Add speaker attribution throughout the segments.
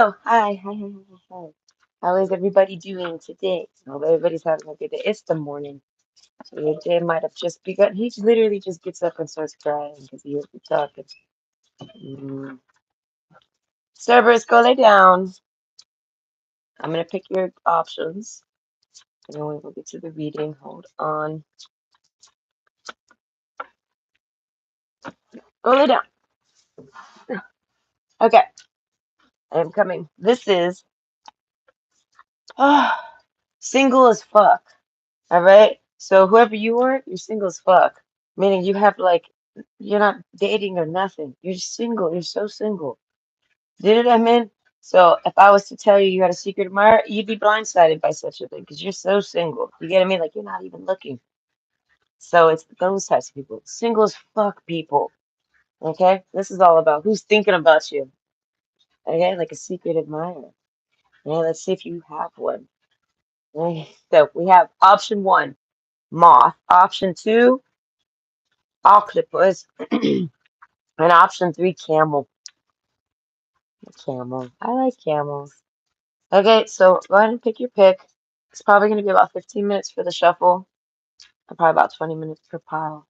Speaker 1: Oh, hi, hi, hi, hi, hi. How is everybody doing today? I hope everybody's having a good day. It's the morning, so your day might have just begun. He literally just gets up and starts crying because he hears me talking. Mm. Cerberus, go lay down. I'm gonna pick your options, and then we will get to the reading. Hold on. Go lay down. Okay, I am coming. This is single as fuck. All right. So whoever you are, you're single as fuck. Meaning you have like you're not dating or nothing. You're just single. You're so single. You know what I mean? So if I was to tell you you had a secret admirer, you'd be blindsided by such a thing because you're so single. You get what I mean? Like you're not even looking. So it's those types of people. Single as fuck people. Okay? This is all about who's thinking about you. Okay? Like a secret admirer. Yeah, let's see if you have one. Okay, so we have option one, Moth. Option two, Octopus. And option three, Camel. Camel. I like camels. Okay, so go ahead and pick your pick. It's probably going to be about 15 minutes for the shuffle, and probably about 20 minutes per pile.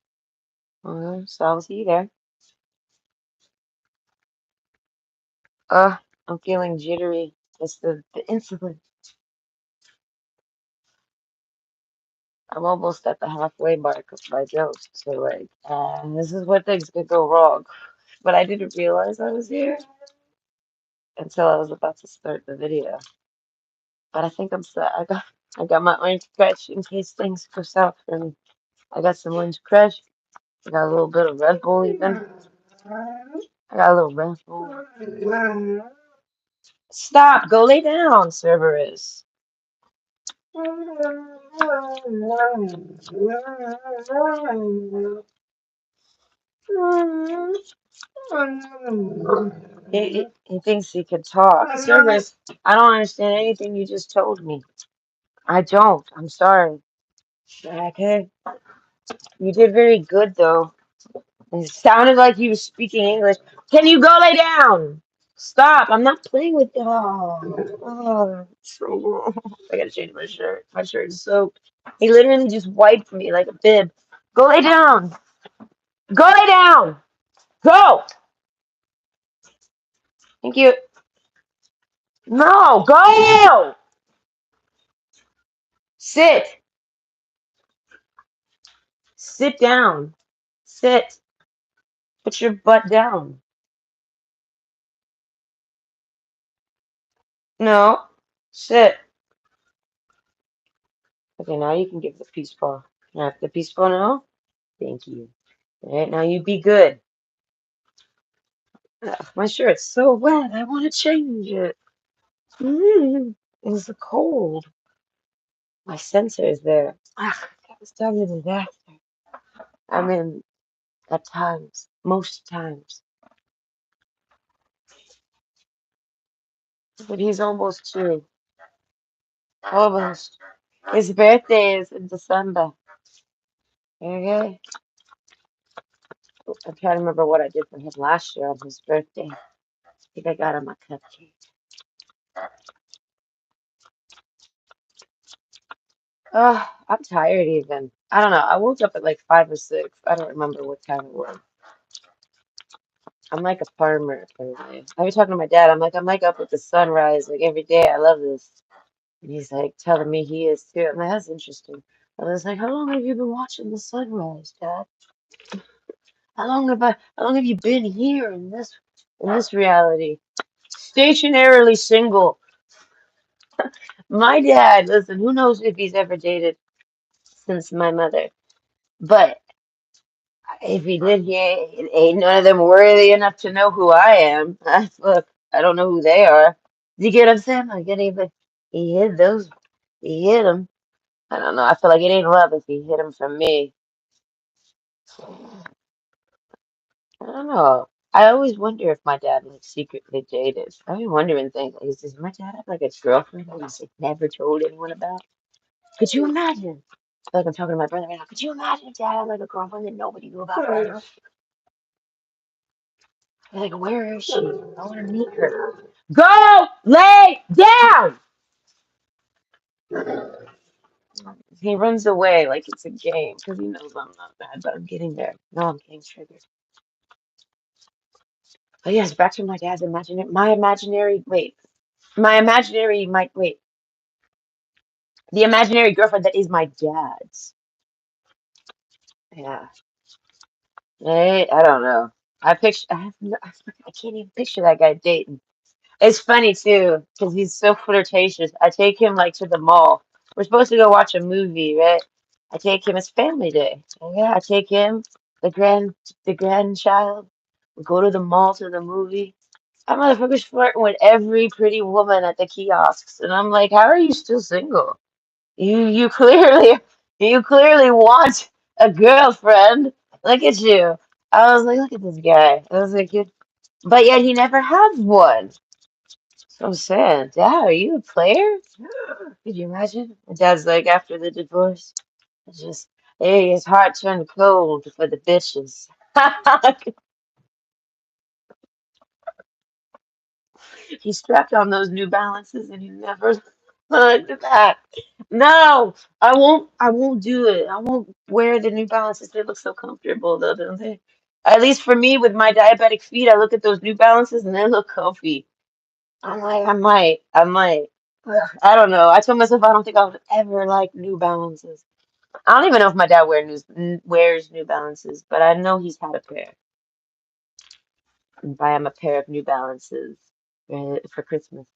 Speaker 1: So I'll see you there. I'm feeling jittery. It's the insulin. I'm almost at the halfway mark of my dose. So, like, this is where things could go wrong. But I didn't realize I was here until I was about to start the video. But I think I'm set. I got my orange crush in case things go south for me. I got some orange crush. I got a little bit of Red Bull even. I got a little Red Bull. Stop! Go lay down, Cerberus. He thinks he can talk. Cerberus, I don't understand anything you just told me. I don't. I'm sorry. Okay. You did very good, though. It sounded like he was speaking English. Can you go lay down? Stop. I'm not playing with you. So I gotta change my shirt. My shirt is soaked. He literally just wiped me like a bib. Go lay down. Go lay down. Go. Thank you. No, go. Sit. Sit down. Sit. Put your butt down. No. Sit. Okay, now you can give the peace paw. Can I have the peace paw now? Thank you. All right, now you be good. Ugh, my shirt's so wet. I want to change it. It's cold. My sensor is there. Ah, it's done in a disaster. I mean, at times, most times. But he's almost two. Almost. His birthday is in December. Okay. I'm trying to remember what I did for him last year on his birthday. I think I got him a cupcake. I'm tired even. I don't know. I woke up at like 5 or 6. I don't remember what time it was. I'm like a farmer, apparently. I was talking to my dad. I'm like up with the sunrise like every day. I love this. And he's like telling me he is too. I'm like, that's interesting. I was like, how long have you been watching the sunrise, Dad? How long have you been here in this reality? Stationarily single. My dad, listen, who knows if he's ever dated since my mother. But if he did, ain't none of them worthy enough to know who I am. Look, I don't know who they are. Do you get what I'm saying? Like, he hid those, he hid them. I don't know. I feel like it ain't love if he hid them from me. I don't know. I always wonder if my dad like secretly dated. I've been wondering things like, does my dad have like a girlfriend that he's like never told anyone about? Could you imagine? I feel like I'm talking to my brother right now. Could you imagine if dad had like a girlfriend that nobody knew about right now? Like, where is she? I want to meet her. Go lay down. He runs away like it's a game because he knows I'm not bad, but I'm getting there. No, I'm getting triggered. But yes, back to my dad's imaginary, my imaginary, wait, my imaginary, my, wait, the imaginary girlfriend that is my dad's. Yeah. I don't know. I picture, I, have no, I can't even picture that guy dating. It's funny too, because he's so flirtatious. I take him like to the mall. We're supposed to go watch a movie, right? I take him, it's family day. And yeah, I take him, the the grandchild. We go to the mall to the movie. That motherfucker's flirting with every pretty woman at the kiosks. And I'm like, how are you still single? You clearly you clearly want a girlfriend. Look at you. I was like, look at this guy. I was like, but yet he never has one. So sad. Dad, are you a player? Could you imagine? My dad's like, after the divorce, it's just, hey, his heart turned cold for the bitches. He strapped on those New Balances and he never looked back. No, I won't do it. I won't wear the New Balances. They look so comfortable though, don't they? At least for me with my diabetic feet, I look at those New Balances and they look comfy. I'm like, I might. Ugh, I don't know. I told myself I don't think I would ever like New Balances. I don't even know if my dad wears New Balances, but I know he's had a pair. And buy him a pair of New Balances for Christmas.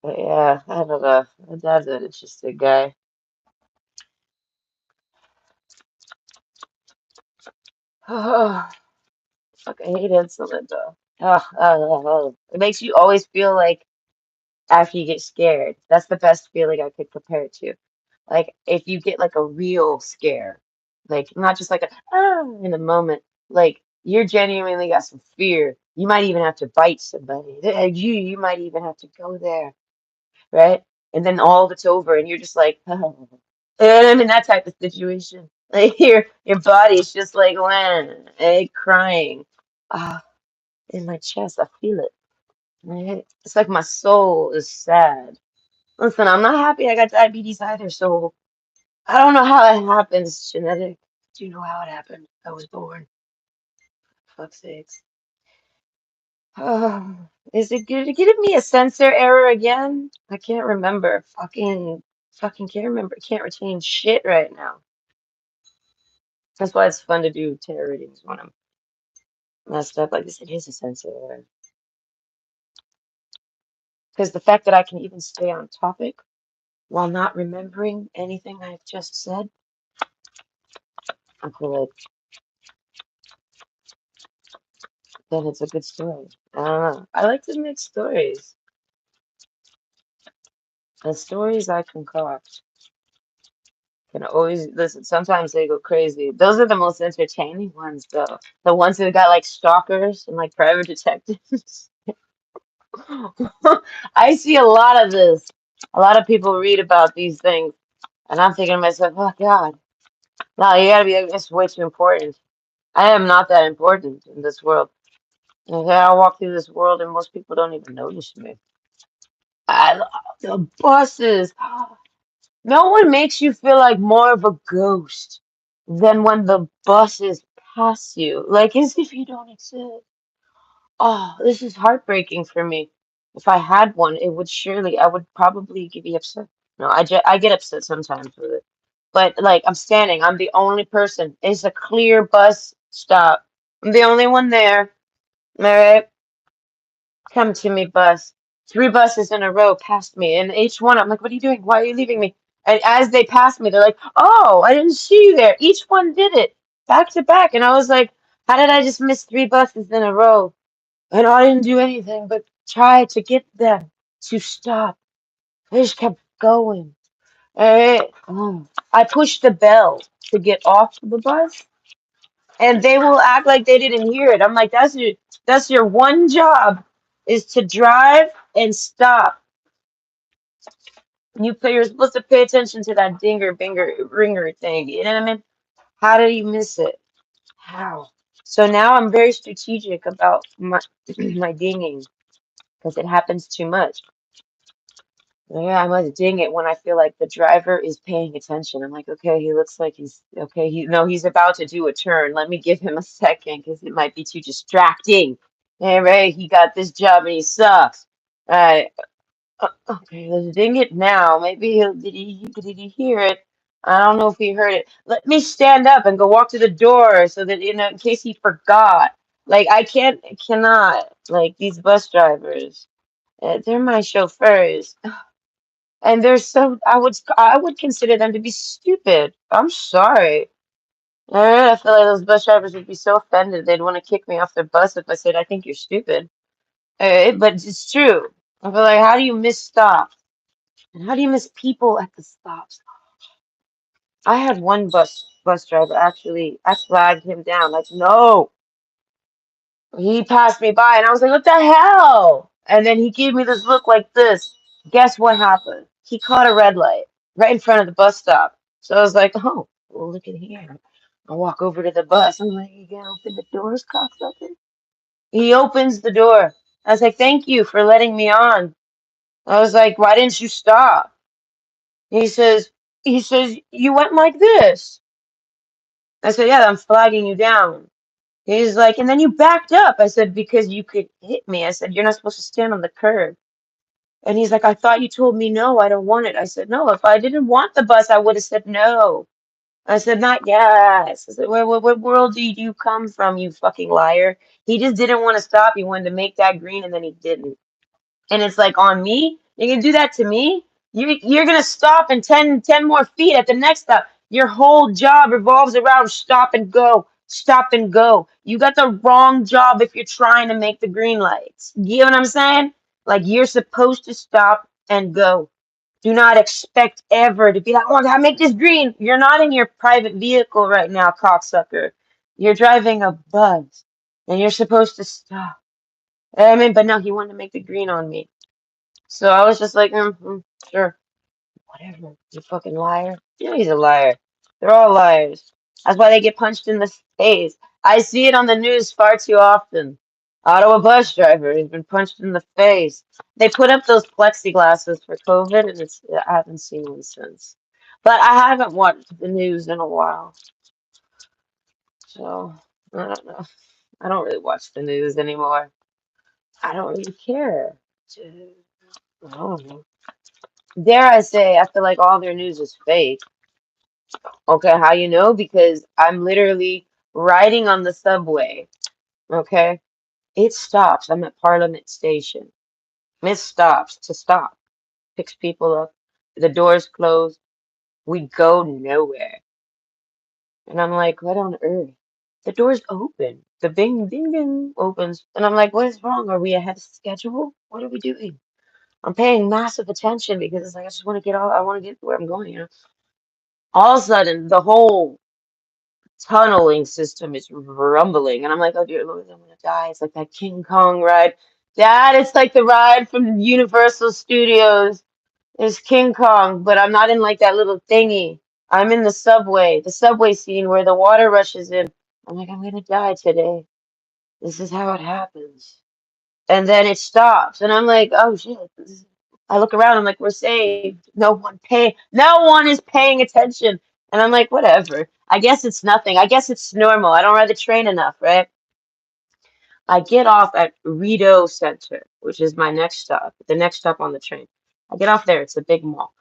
Speaker 1: But yeah, I don't know. My dad's an interesting guy. Oh, fuck, I hate insulin though. It makes you always feel like after you get scared. That's the best feeling I could compare it to. Like if you get like a real scare, like not just like a in the moment, like you're genuinely got some fear. You might even have to bite somebody. You might even have to go there, right? And then all of it's over, and you're just like, oh. And I'm in that type of situation. Like your body's just like, when, crying, ah, in my chest. I feel it. Right? It's like my soul is sad. Listen, I'm not happy I got diabetes either, so I don't know how it happens. It's genetic. Do you know how it happened? I was born. Fuck's sakes. Oh, is it good? Give me a sensor error again? I can't remember. Fucking can't remember. Can't retain shit right now. That's why it's fun to do tarot readings when I'm messed up like this. It is a sensor error. Because the fact that I can even stay on topic while not remembering anything I've just said, I feel like then it's a good story. I don't know. I like to make stories. The stories I concoct can always listen. Sometimes they go crazy. Those are the most entertaining ones, though. The ones that got like stalkers and like private detectives. I see a lot of this. A lot of people read about these things, and I'm thinking to myself, oh God, no, you gotta be. It's way too important. I am not that important in this world. Okay, I walk through this world, and most people don't even notice me. I, the buses. No one makes you feel like more of a ghost than when the buses pass you, like as if you don't exist. Oh, this is heartbreaking for me. If I had one, it would surely, I would probably be upset. No, I get upset sometimes with it. But like, I'm standing, I'm the only person. It's a clear bus stop. I'm the only one there. All right, come to me, bus. Three buses in a row passed me, and each one, I'm like, what are you doing? Why are you leaving me? And as they passed me, they're like, oh, I didn't see you there. Each one did it back to back. And I was like, how did I just miss three buses in a row? And I didn't do anything but try to get them to stop. They just kept going. I pushed the bell to get off the bus, and they will act like they didn't hear it. I'm like, that's your one job is to drive and stop. You're supposed to pay attention to that dinger binger ringer thing. You know what I mean? How did you miss it? How? So now I'm very strategic about my my dinging because it happens too much. Yeah, I must ding it when I feel like the driver is paying attention. I'm like, okay, he looks like he's okay. He's about to do a turn. Let me give him a second because it might be too distracting. Hey, Ray, he got this job and he sucks. Uh, okay, let's ding it now. Maybe did he hear it? I don't know if he heard it. Let me stand up and go walk to the door so that in case he forgot. Like cannot like these bus drivers. They're my chauffeurs. And they're so I would consider them to be stupid. I'm sorry. I feel like those bus drivers would be so offended they'd want to kick me off their bus if I said I think you're stupid. But it's true. I feel like how do you miss stops? And how do you miss people at the stops? I had one bus driver actually I flagged him down like no. He passed me by and I was like, what the hell? And then he gave me this look like this. Guess what happened? He caught a red light right in front of the bus stop. So I was like, oh, well, look at here. I walk over to the bus. I'm like, you gotta open the doors, cocksucker. He opens the door. I was like, thank you for letting me on. I was like, why didn't you stop? He says, you went like this. I said, yeah, I'm flagging you down. He's like, and then you backed up. I said, because you could hit me. I said, you're not supposed to stand on the curb. And he's like, I thought you told me no, I don't want it. I said, no, if I didn't want the bus, I would have said no. I said, not yes. I said, what world did you come from, you fucking liar? He just didn't want to stop. He wanted to make that green, and then he didn't. And it's like on me. You can do that to me. You're gonna stop in 10 more feet at the next stop. Your whole job revolves around stop and go, stop and go. You got the wrong job if you're trying to make the green lights. You know what I'm saying? Like you're supposed to stop and go. Do not expect ever to be like, oh, I make this green. You're not in your private vehicle right now, cocksucker. You're driving a bus, and you're supposed to stop. I mean, but no, he wanted to make the green on me. So I was just like, sure, whatever. You fucking liar. Yeah, he's a liar. They're all liars. That's why they get punched in the face. I see it on the news far too often. Ottawa bus driver has been punched in the face. They put up those plexiglasses for COVID, and I haven't seen one since. But I haven't watched the news in a while, so I don't know. I don't really watch the news anymore. I don't really care. I don't know. Dare I say, I feel like all their news is fake. Okay, how you know? Because I'm literally riding on the subway. Okay, it stops. I'm at Parliament Station. It stops to stop, picks people up. The doors close. We go nowhere. And I'm like, what on earth? The doors open. The bing, ding, ding opens. And I'm like, what is wrong? Are we ahead of schedule? What are we doing? I'm paying massive attention because it's like, I just want to get all, I want to get where I'm going. All of a sudden, the whole tunneling system is rumbling. And I'm like, oh dear Lord, I'm gonna die. It's like that King Kong ride. Dad, it's like the ride from Universal Studios. It's King Kong, but I'm not in like that little thingy. I'm in the subway scene where the water rushes in. I'm like, I'm gonna die today. This is how it happens. And then it stops, and I'm like, oh shit. I look around, I'm like, we're saved. No one is paying attention. And I'm like, whatever. I guess it's nothing. I guess it's normal. I don't ride the train enough, right? I get off at Rideau Center, which is my next stop, the next stop on the train. I get off there, it's a big mall.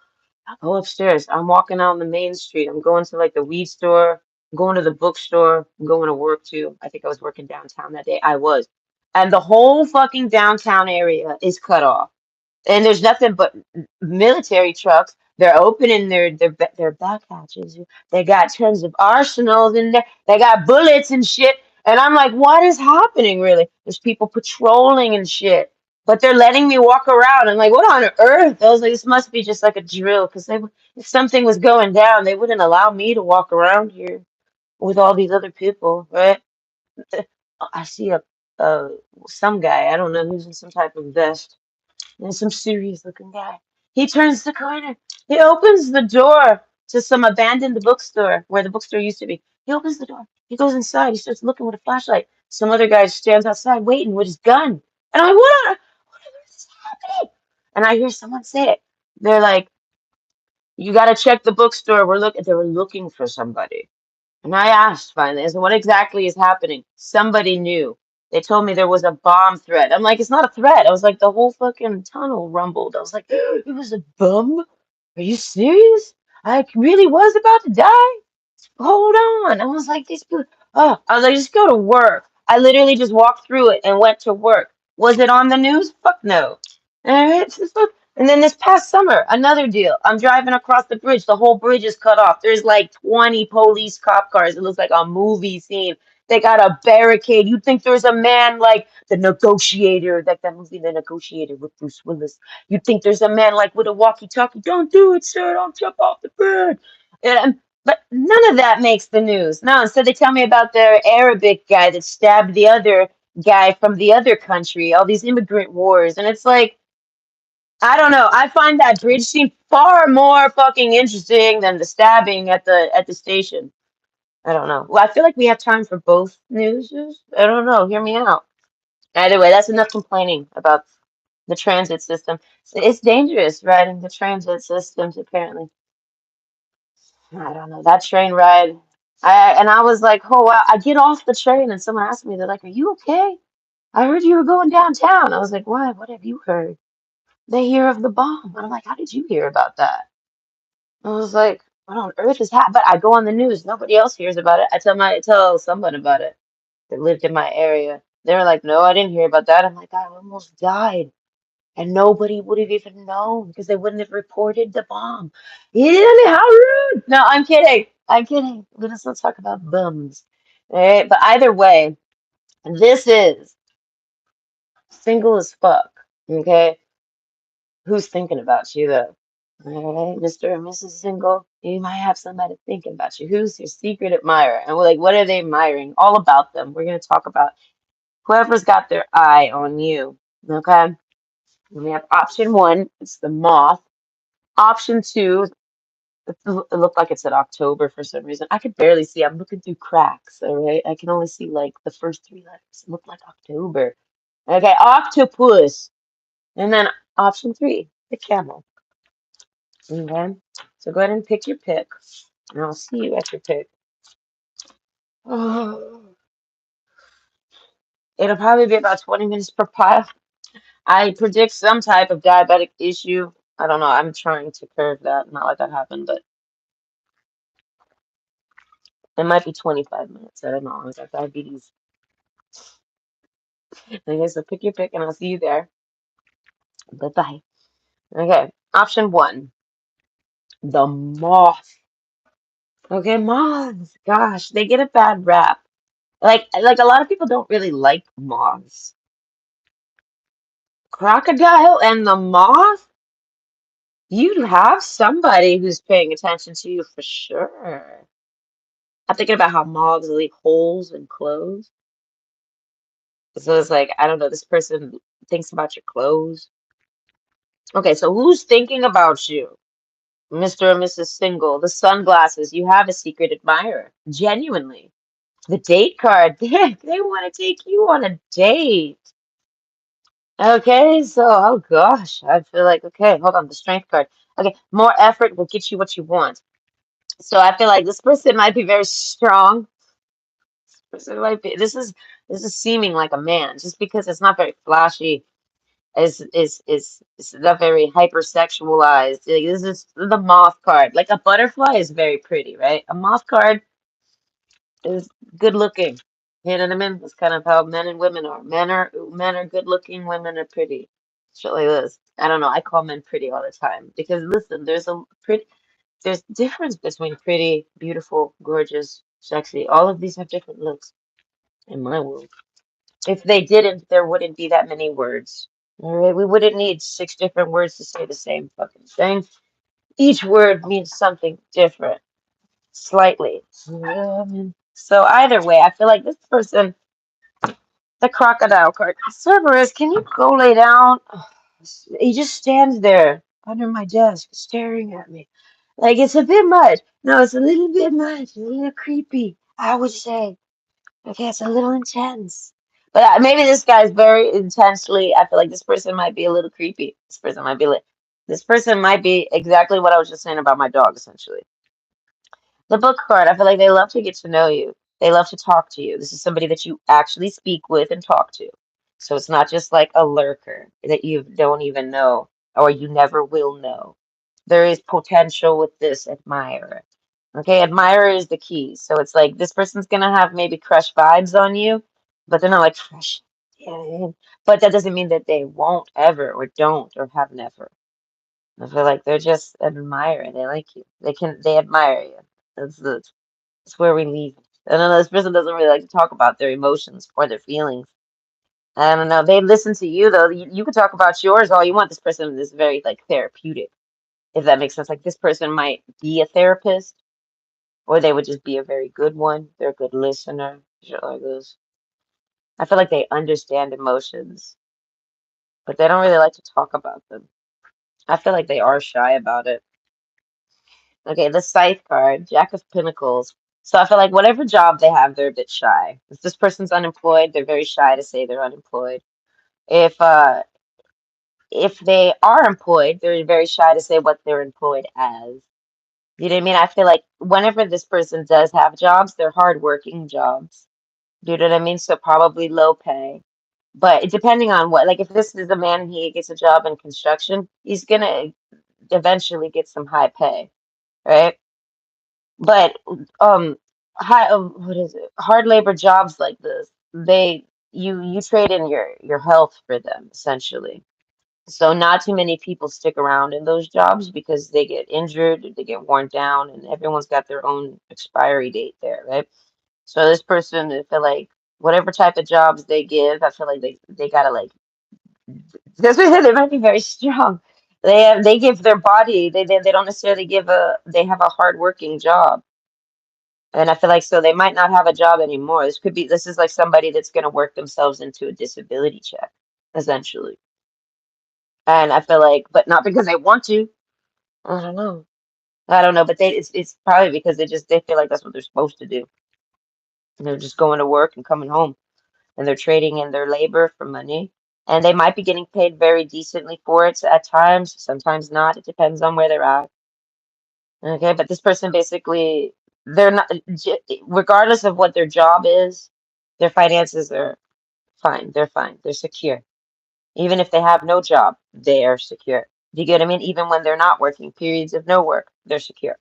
Speaker 1: I go upstairs. I'm walking out on the main street. I'm going to like the weed store. I'm going to the bookstore. I'm going to work too. I think I was working downtown that day. I was. And the whole fucking downtown area is cut off. And there's nothing but military trucks. They're opening their back hatches. They got tons of arsenals in there. They got bullets and shit. And I'm like, what is happening really? There's people patrolling and shit. But they're letting me walk around. I'm like, what on earth? I was like, this must be just like a drill. Because if something was going down, they wouldn't allow me to walk around here with all these other people, right? I see uh some guy. I don't know who's in some type of vest and some serious looking guy. He turns the corner. He opens the door to some abandoned bookstore where the bookstore used to be. He opens the door. He goes inside. He starts looking with a flashlight. Some other guy stands outside waiting with his gun. And I'm like, what is happening? And I hear someone say it. They're like, you got to check the bookstore. They were looking for somebody. And I asked finally, I said, what exactly is happening? Somebody knew. They told me there was a bomb threat. I'm like, it's not a threat. I was like, the whole fucking tunnel rumbled. I was like, it was a bomb? Are you serious? I really was about to die? Hold on. I was like, these people, oh, I was like, just go to work. I literally just walked through it and went to work. Was it on the news? Fuck no. All right. And then this past summer, another deal. I'm driving across the bridge. The whole bridge is cut off. There's like 20 police cop cars. It looks like a movie scene. They got a barricade. You'd think there's a man like the negotiator, like that movie, The Negotiator with Bruce Willis. You'd think there's a man like with a walkie-talkie. Don't do it, sir. Don't jump off the bridge. And but none of that makes the news. No, instead they tell me about the Arabic guy that stabbed the other guy from the other country, all these immigrant wars. And it's like, I don't know. I find that bridge scene far more fucking interesting than the stabbing at the station. I don't know. Well, I feel like we have time for both news. I don't know. Hear me out. Either way, that's enough complaining about the transit system. It's dangerous riding the transit systems, apparently. I don't know. That train ride. I was like, oh wow. I get off the train and someone asked me, they're like, are you okay? I heard you were going downtown. I was like, what? What have you heard? They hear of the bomb. And I'm like, how did you hear about that? I was like, what on earth is happening? But I go on the news. Nobody else hears about it. I tell someone about it that lived in my area. They were like, no, I didn't hear about that. I'm like, I almost died. And nobody would have even known because they wouldn't have reported the bomb. Yeah, how rude. No, I'm kidding. I'm kidding. Let's not talk about bums. All right. But either way, this is single as fuck. Okay. Who's thinking about you though? All right, Mr. and Mrs. Single, you might have somebody thinking about you. Who's your secret admirer? And we're like, what are they admiring? All about them. We're going to talk about whoever's got their eye on you. Okay. And we have option one, it's the moth. Option two, it looked like it said October for some reason. I could barely see. I'm looking through cracks. All right. I can only see like the first three letters. It looked like October. Okay. Octopus. And then option three, the camel. Okay. So go ahead and pick your pick. And I'll see you at your pick. Oh, it'll probably be about 20 minutes per pile. I predict some type of diabetic issue. I don't know. I'm trying to curve that. Not like that happened, but it might be 25 minutes. I don't know. I got diabetes. Okay, so pick your pick and I'll see you there. Bye-bye. Okay, option one, the moth. Okay, moths. Gosh, they get a bad rap. Like a lot of people don't really like moths. Crocodile and the moth? You'd have somebody who's paying attention to you for sure. I'm thinking about how moths leave holes in clothes. So it's like, I don't know, this person thinks about your clothes. Okay, so who's thinking about you? Mr. or Mrs. Single, the sunglasses, you have a secret admirer. Genuinely. The date card, they want to take you on a date. Okay, so, oh gosh, I feel like, okay, hold on, the strength card. Okay, more effort will get you what you want. So I feel like this person might be very strong. This person might be, this is seeming like a man, just because it's not very flashy. Is not very hypersexualized. Like, this is the moth card. Like a butterfly is very pretty, right? A moth card is good looking. You know what I mean? That's kind of how men and women are. Men are good looking, women are pretty. Shit like this. I don't know. I call men pretty all the time because listen, there's difference between pretty, beautiful, gorgeous, sexy. All of these have different looks in my world. If they didn't, there wouldn't be that many words. All right, we wouldn't need six different words to say the same fucking thing. Each word means something different, slightly. So either way, I feel like this person, the crocodile card, Cerberus, can you go lay down? He just stands there under my desk, staring at me. Like it's a bit much. No, it's a little bit much, a little creepy. I would say, okay, it's a little intense. But maybe this guy's very intensely. I feel like this person might be a little creepy. This person might be exactly what I was just saying about my dog, essentially. The book card, I feel like they love to get to know you. They love to talk to you. This is somebody that you actually speak with and talk to. So it's not just like a lurker that you don't even know or you never will know. There is potential with this admirer. Okay, admirer is the key. So it's like this person's gonna have maybe crush vibes on you, but they're not like crush. Yeah. But that doesn't mean that they won't ever or don't or have never. I feel like they're just admire. They like you. They admire you. That's where we leave. I don't know. This person doesn't really like to talk about their emotions or their feelings. I don't know. They listen to you though. You can talk about yours all you want. This person is very like therapeutic, if that makes sense. Like this person might be a therapist, or they would just be a very good one. They're a good listener. Shit like this. I feel like they understand emotions, but they don't really like to talk about them. I feel like they are shy about it. Okay, the Scythe card, Jack of Pentacles. So I feel like whatever job they have, they're a bit shy. If this person's unemployed, they're very shy to say they're unemployed. If uh if they are employed, they're very shy to say what they're employed as. You know what I mean? I feel like whenever this person does have jobs, they're hardworking jobs. You know what I mean? So probably low pay. But depending on what, like if this is a man and he gets a job in construction, he's gonna eventually get some high pay, right? But high what is it? Hard labor jobs like this, you trade in your health for them essentially. So not too many people stick around in those jobs because they get injured, they get worn down, and everyone's got their own expiry date there, right? So this person, I feel like whatever type of jobs they give, I feel like they gotta like that's what I said, they might be very strong. They give their body, they don't necessarily give a they have a hard working job. And I feel like so they might not have a job anymore. This is like somebody that's going to work themselves into a disability check, essentially. And I feel like, but not because they want to. I don't know. I don't know, but it's probably because they feel like that's what they're supposed to do. And they're just going to work and coming home, and they're trading in their labor for money. And they might be getting paid very decently for it at times, sometimes not. It depends on where they're at. Okay, but this person basically, they're not, regardless of what their job is, their finances are fine. They're fine. They're secure. Even if they have no job, they are secure. Do you get what I mean? Even when they're not working, periods of no work, they're secure.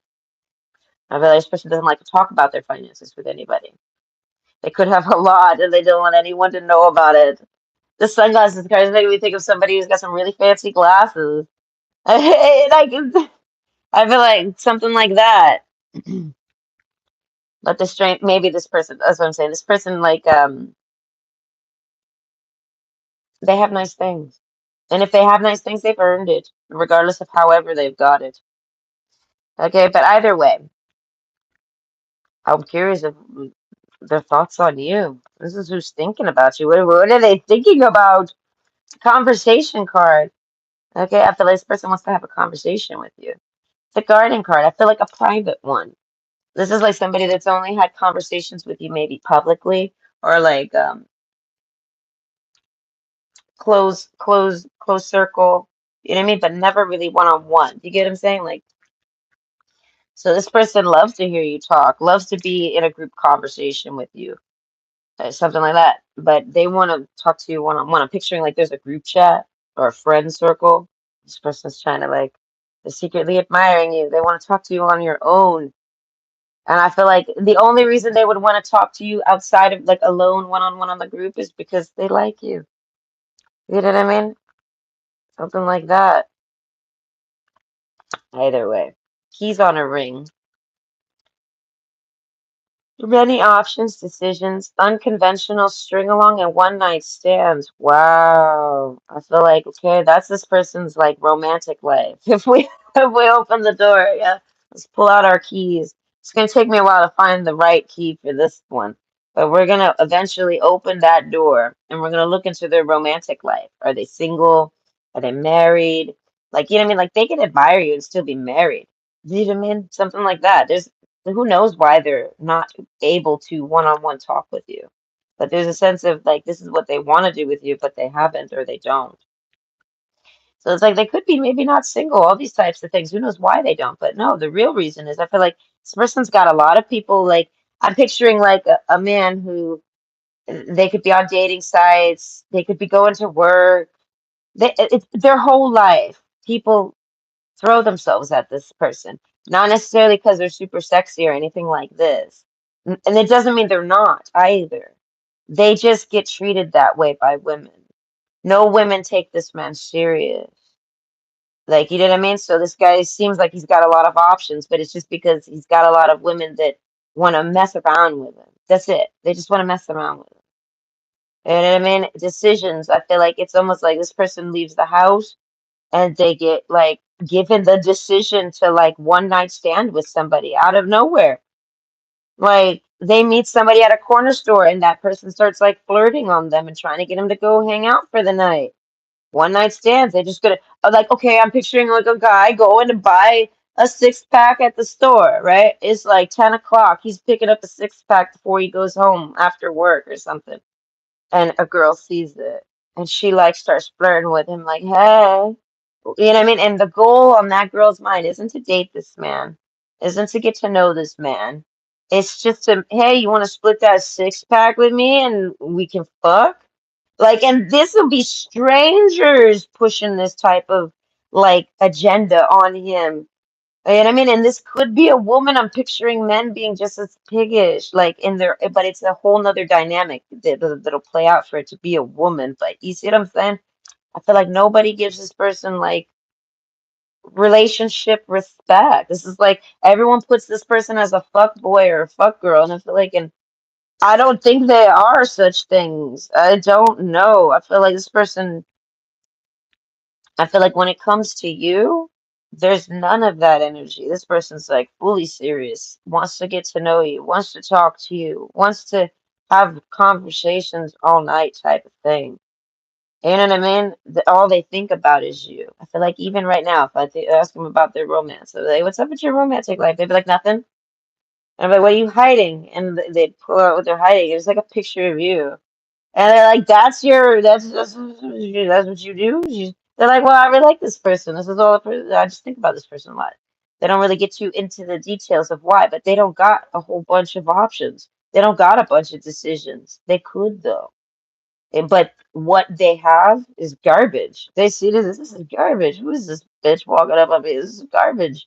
Speaker 1: I realize this person doesn't like to talk about their finances with anybody. They could have a lot and they don't want anyone to know about it. The sunglasses card is making me think of somebody who's got some really fancy glasses. I feel like something like that. But the strength, maybe this person, that's what I'm saying. This person, like, they have nice things. And if they have nice things, they've earned it, regardless of however they've got it. Okay, but either way, I'm curious of their thoughts on you. This is who's thinking about you. What are they thinking about? Conversation card. Okay, I feel like this person wants to have a conversation with you. The garden card, I feel like a private one. This is like somebody that's only had conversations with you maybe publicly or like close circle. You know what I mean? But never really one on one. You get what I'm saying? Like, so this person loves to hear you talk, loves to be in a group conversation with you, something like that. But they want to talk to you one on one. I'm picturing like there's a group chat or a friend circle. This person's trying to like, they're secretly admiring you. They want to talk to you on your own. And I feel like the only reason they would want to talk to you outside of like alone, one on one on the group is because they like you. You know what I mean? Something like that. Either way. Keys on a ring. Many options, decisions, unconventional string along, and one night stands. Wow. I feel like, okay, that's this person's like romantic life. If we open the door, yeah, let's pull out our keys. It's gonna take me a while to find the right key for this one. But we're gonna eventually open that door and we're gonna look into their romantic life. Are they single? Are they married? Like, you know what I mean? Like they can admire you and still be married. You know what I mean? Something like that. who knows why they're not able to one-on-one talk with you. But there's a sense of like this is what they want to do with you, but they haven't or they don't. So it's like they could be maybe not single, all these types of things. Who knows why they don't? But no, the real reason is I feel like this person's got a lot of people. Like I'm picturing like a man who they could be on dating sites, they could be going to work. It's their whole life. People throw themselves at this person, not necessarily because they're super sexy or anything like this. And it doesn't mean they're not either. They just get treated that way by women. No women take this man serious. Like, you know what I mean? So this guy seems like he's got a lot of options, but it's just because he's got a lot of women that want to mess around with him. That's it. They just want to mess around with him. You know what I mean? Decisions. I feel like it's almost like this person leaves the house and they get like given the decision to like one night stand with somebody out of nowhere. Like they meet somebody at a corner store and that person starts like flirting on them and trying to get them to go hang out for the night. One night stands. They just gonna like, okay, I'm picturing like a guy going to buy a six pack at the store, right? It's like 10 o'clock. He's picking up a six pack before he goes home after work or something. And a girl sees it and she like starts flirting with him, like, hey. You know what I mean? And the goal on that girl's mind isn't to date this man, isn't to get to know this man. It's just to, hey, you want to split that six pack with me and we can fuck? Like, and this will be strangers pushing this type of like agenda on him. You know what I mean? And this could be a woman. I'm picturing men being just as piggish, like in their, but it's a whole nother dynamic that'll play out for it to be a woman. But you see what I'm saying? I feel like nobody gives this person like relationship respect. This is like everyone puts this person as a fuck boy or a fuck girl, and I feel like, and I don't think they are such things. I don't know. I feel like this person. I feel like when it comes to you, there's none of that energy. This person's like fully serious, wants to get to know you, wants to talk to you, wants to have conversations all night type of thing. You know what I mean? All they think about is you. I feel like even right now, if ask them about their romance, they're like, "What's up with your romantic life?" They'd be like, "Nothing." And I'm like, "What are you hiding?" And they'd pull out what they're hiding. It's like a picture of you. And they're like, that's what you do?" They're like, "Well, I really like this person. This is all I just think about this person a lot." They don't really get you into the details of why, but they don't got a whole bunch of options. They don't got a bunch of decisions. They could though. But what they have is garbage. They see this is garbage. Who is this bitch walking up on me? This is garbage.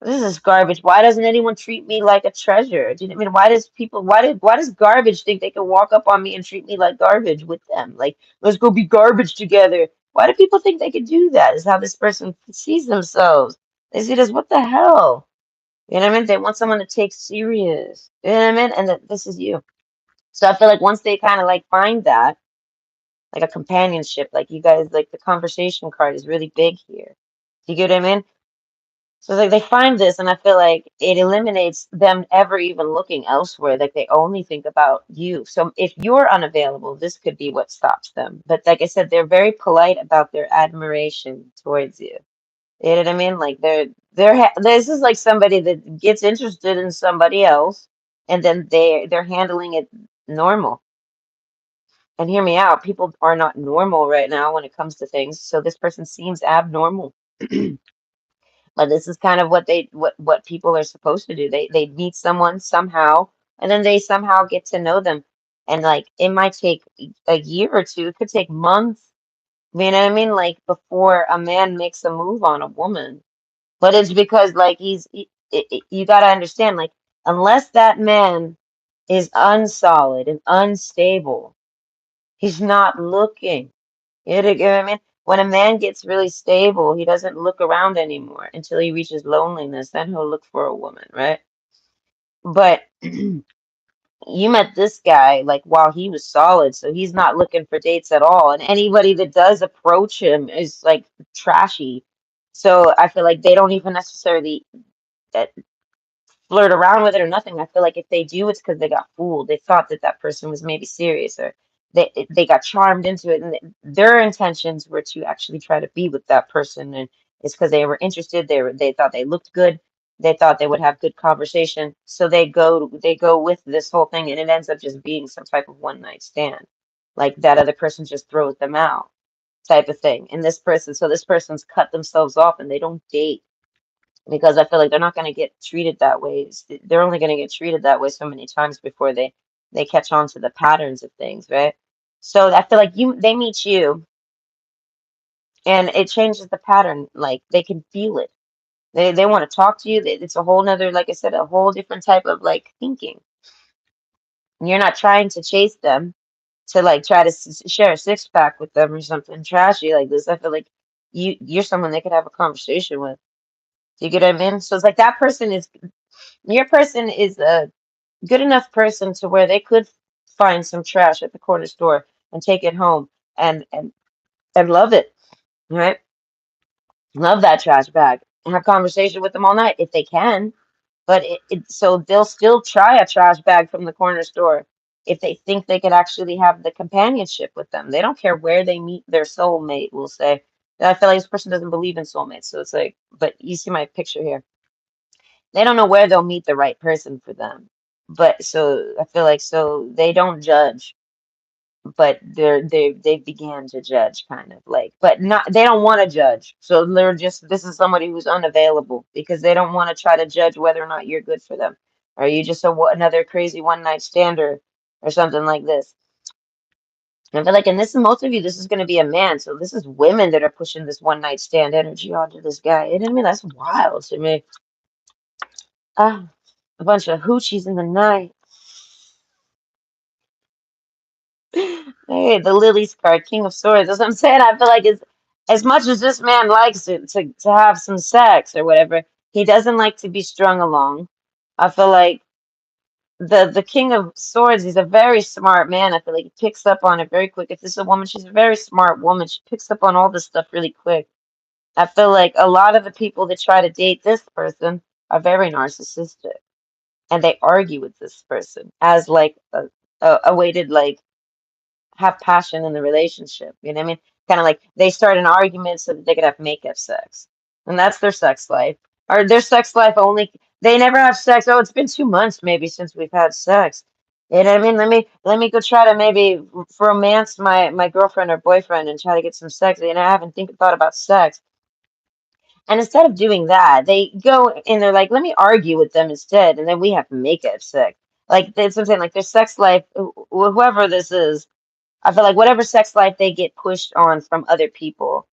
Speaker 1: This is garbage. Why doesn't anyone treat me like a treasure? Do you know what I mean? Why does garbage think they can walk up on me and treat me like garbage with them? Like, let's go be garbage together. Why do people think they can do that? Is how this person sees themselves. They see this, what the hell? You know what I mean? They want someone to take serious. You know what I mean? And that this is you. So I feel like once they kind of like find that, like a companionship, like you guys, like the conversation card is really big here. Do you get what I mean? So it's like they find this, and I feel like it eliminates them ever even looking elsewhere. Like they only think about you. So if you're unavailable, this could be what stops them. But like I said, they're very polite about their admiration towards you. You know what I mean? Like this is like somebody that gets interested in somebody else, and then they're handling it normal. And hear me out, people are not normal right now when it comes to things. So this person seems abnormal. But this is kind of what people are supposed to do. They meet someone somehow and then they somehow get to know them. And like it might take a year or two, it could take months. You know what I mean? Like before a man makes a move on a woman. But it's because like you got to understand, like unless that man is unsolid and unstable, he's not looking. You know what I mean? When a man gets really stable, he doesn't look around anymore until he reaches loneliness. Then he'll look for a woman, right? But you met this guy like while he was solid, so he's not looking for dates at all. And anybody that does approach him is like trashy. So I feel like they don't even necessarily uh, flirt around with it or nothing. I feel like if they do, it's because they got fooled. They thought that that person was maybe serious, or they got charmed into it, and their intentions were to actually try to be with that person, and it's because they were interested. They thought they looked good. They thought they would have good conversation, so they go with this whole thing, and it ends up just being some type of one night stand. Like that other person just throws them out type of thing. And this person's cut themselves off and they don't date because I feel like they're not going to get treated that way. They're only going to get treated that way so many times before they catch on to the patterns of things, right? So I feel like they meet you and it changes the pattern. Like they can feel it. They want to talk to you. It's a whole nother, like I said, a whole different type of like thinking. You're not trying to chase them to like try to share a six pack with them or something trashy like this. I feel like you're someone they could have a conversation with. Do you get what I mean? So it's like that person is your person is a good enough person to where they could find some trash at the corner store and take it home and and love it, right? Love that trash bag and have conversation with them all night if they can. But so they'll still try a trash bag from the corner store if they think they could actually have the companionship with them. They don't care where they meet their soulmate, we'll say. And I feel like this person doesn't believe in soulmates. So it's like, but you see my picture here. They don't know where they'll meet the right person for them. But so I feel like so they don't judge, but they began to judge kind of like, but not they don't want to judge. So they're just this is somebody who's unavailable because they don't want to try to judge whether or not you're good for them. Are you just another crazy one night stander or something like this? And I feel like, and this is most of you, this is going to be a man. So this is women that are pushing this one night stand energy onto this guy. And I mean, that's wild to me. Ah, a bunch of hoochies in the night. Hey, the Lily's card, King of Swords. That's what I'm saying. I feel like as much as this man likes it to have some sex or whatever, he doesn't like to be strung along. I feel like the King of Swords, he's a very smart man. I feel like he picks up on it very quick. If this is a woman, she's a very smart woman. She picks up on all this stuff really quick. I feel like a lot of the people that try to date this person are very narcissistic, and they argue with this person as like a way to like have passion in the relationship. You know what I mean? Kind of like they start an argument so that they could have makeup sex. And that's their sex life. Or their sex life only they never have sex. Oh, it's been 2 months maybe since we've had sex. You know what I mean? Let me go try to maybe romance my girlfriend or boyfriend and try to get some sex. You know, I haven't thought about sex. And instead of doing that, they go and they're like, let me argue with them instead, and then we have makeup sex. Like that's what I'm saying. Like their sex life, whoever this is, I feel like whatever sex life they get pushed on from other people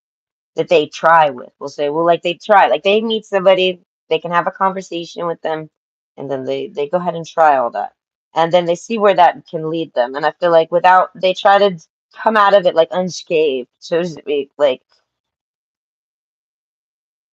Speaker 1: that they try with, we'll say, well, like they try, like they meet somebody, they can have a conversation with them, and then they go ahead and try all that. And then they see where that can lead them. And I feel like without, they try to come out of it like unscathed, so to speak. Like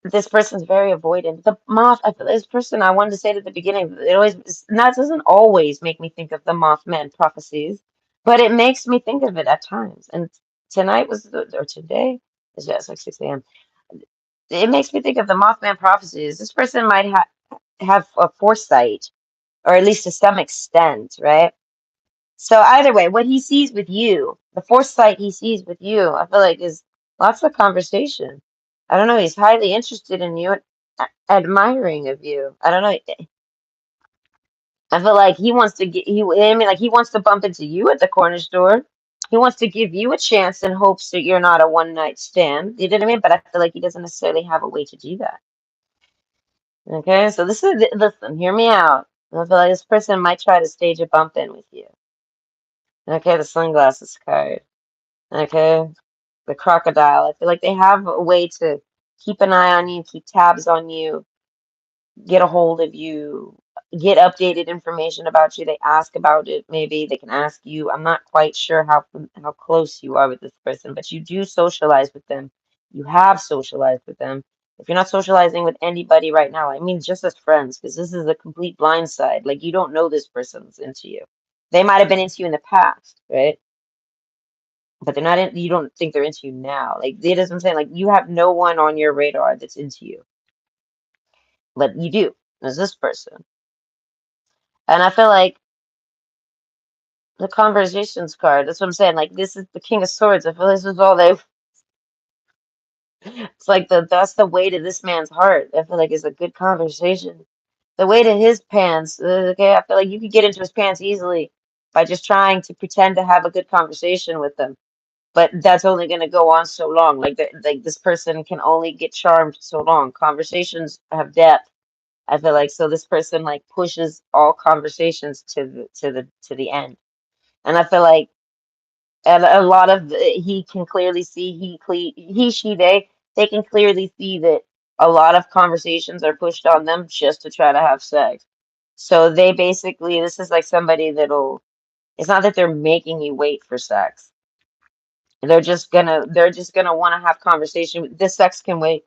Speaker 1: this person's very avoidant. The moth, I feel this person, I wanted to say it at the beginning, it always, that doesn't always make me think of the Mothman prophecies, but it makes me think of it at times. And tonight was, or today, is yeah, it's like 6 a.m. It makes me think of the Mothman prophecies. This person might have a foresight, or at least to some extent, right? So either way, what he sees with you, the foresight he sees with you, I feel like is lots of conversation. I don't know. He's highly interested in you and admiring of you. I don't know. I feel like he wants to get you. I mean, like he wants to bump into you at the corner store. He wants to give you a chance in hopes that you're not a one night stand. You know what I mean? But I feel like he doesn't necessarily have a way to do that. Okay, so this is listen. Hear me out. I feel like this person might try to stage a bump in with you. Okay, the sunglasses card. Okay, the crocodile. I feel like they have a way to keep an eye on you, keep tabs on you, get a hold of you, get updated information about you. They ask about it. Maybe they can ask you. I'm not quite sure how close you are with this person, but you do socialize with them. You have socialized with them. If you're not socializing with anybody right now, I mean just as friends, because this is a complete blind side. Like you don't know this person's into you. They might have been into you in the past, right? But they're not in, you don't think they're into you now. Like it doesn't say like you have no one on your radar that's into you. But you do. There's this person. And I feel like the conversations card, that's what I'm saying. Like this is the King of Swords. I feel this is all they It's like that's the way to this man's heart. I feel like it's a good conversation. The way to his pants. Okay, I feel like you could get into his pants easily by just trying to pretend to have a good conversation with them. But that's only going to go on so long. Like this person can only get charmed so long. Conversations have depth. I feel like so this person like pushes all conversations to the end. And I feel like and a lot of he can clearly see he she they can clearly see that a lot of conversations are pushed on them just to try to have sex. So they basically this is like somebody that'll it's not that they're making you wait for sex. They're just gonna want to have conversation. This sex can wait.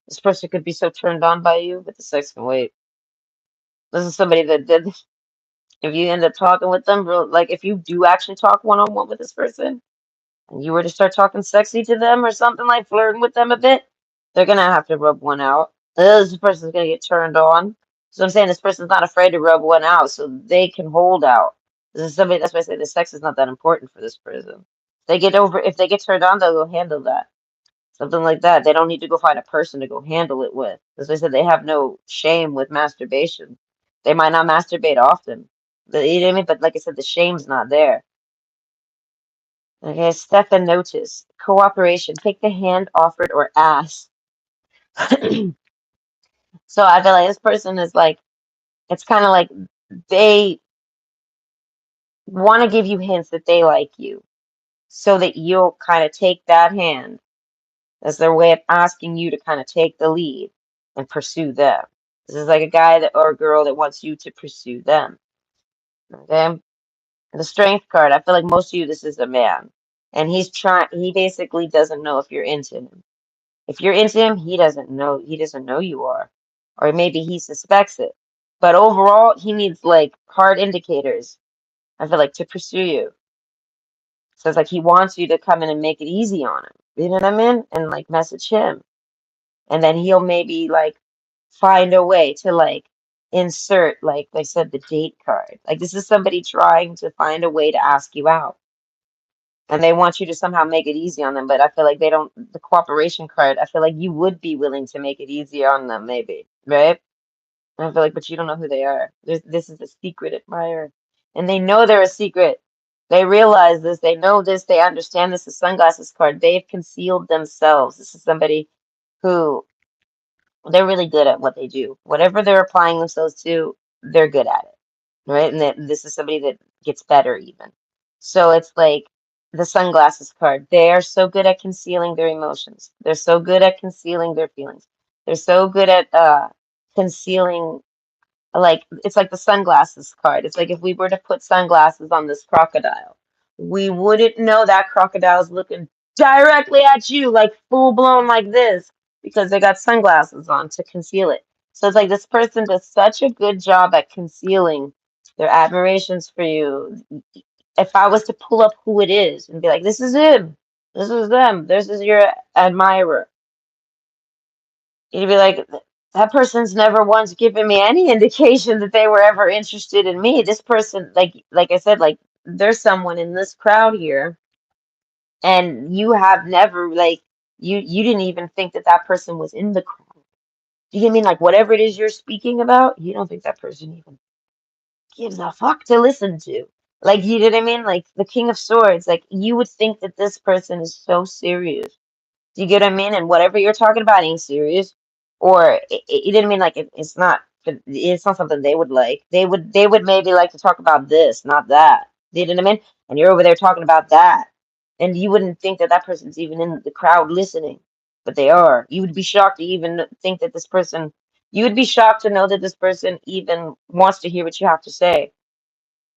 Speaker 1: This person could be so turned on by you, but the sex can wait. This is somebody that did if you end up talking with them, like if you do actually talk one on one with this person and you were to start talking sexy to them or something like flirting with them a bit, they're gonna have to rub one out. This person's gonna get turned on. So I'm saying this person's not afraid to rub one out, so they can hold out. This is somebody. That's why I say the sex is not that important for this person. If they get turned on, they'll go handle that. Something like that. They don't need to go find a person to go handle it with. As I said, they have no shame with masturbation. They might not masturbate often. You know what I mean? But like I said, the shame's not there. Okay, Stefan notice. Cooperation. Take the hand offered or ask. So I feel like this person is like, it's kind of like they want to give you hints that they like you so that you'll kind of take that hand as their way of asking you to kind of take the lead and pursue them. This is like a guy that or a girl that wants you to pursue them. Okay. The strength card, I feel like most of you, this is a man. And he basically doesn't know if you're into him. If you're into him, he doesn't know you are. Or maybe he suspects it. But overall, he needs like hard indicators, I feel like, to pursue you. So it's like he wants you to come in and make it easy on him. You know what I mean? And like message him. And then he'll maybe like find a way to like insert, like I said, the date card. Like this is somebody trying to find a way to ask you out. And they want you to somehow make it easy on them, but I feel like they don't, the cooperation card, I feel like you would be willing to make it easy on them, maybe, right? And I feel like, but you don't know who they are. This is a secret admirer. And they know they're a secret. They realize this, they know this, they understand this, the sunglasses card. They've concealed themselves. This is somebody who they're really good at what they do. Whatever they're applying themselves to, they're good at it, right? And that this is somebody that gets better even. So it's like the sunglasses card. They are so good at concealing their emotions. They're so good at concealing their feelings. They're so good at concealing like it's like the sunglasses card. It's like if we were to put sunglasses on this crocodile, we wouldn't know that crocodile's looking directly at you, like full blown like this, because they got sunglasses on to conceal it. So it's like this person does such a good job at concealing their admirations for you. If I was to pull up who it is and be like, this is him, this is them, this is your admirer, you'd be like, that person's never once given me any indication that they were ever interested in me. This person, like I said, like there's someone in this crowd here, and you have never like you didn't even think that that person was in the crowd. Do you get me? Like whatever it is you're speaking about, you don't think that person even gives a fuck to listen to. Like you know what I mean? Like the King of Swords, like you would think that this person is so serious. Do you get what I mean? And whatever you're talking about ain't serious, or you didn't mean like it's not something they would like. They would maybe like to talk about this, not that. You know what I mean? And you're over there talking about that, and you wouldn't think that that person's even in the crowd listening, but they are. You would be shocked to even think that this person. You would be shocked to know that this person even wants to hear what you have to say.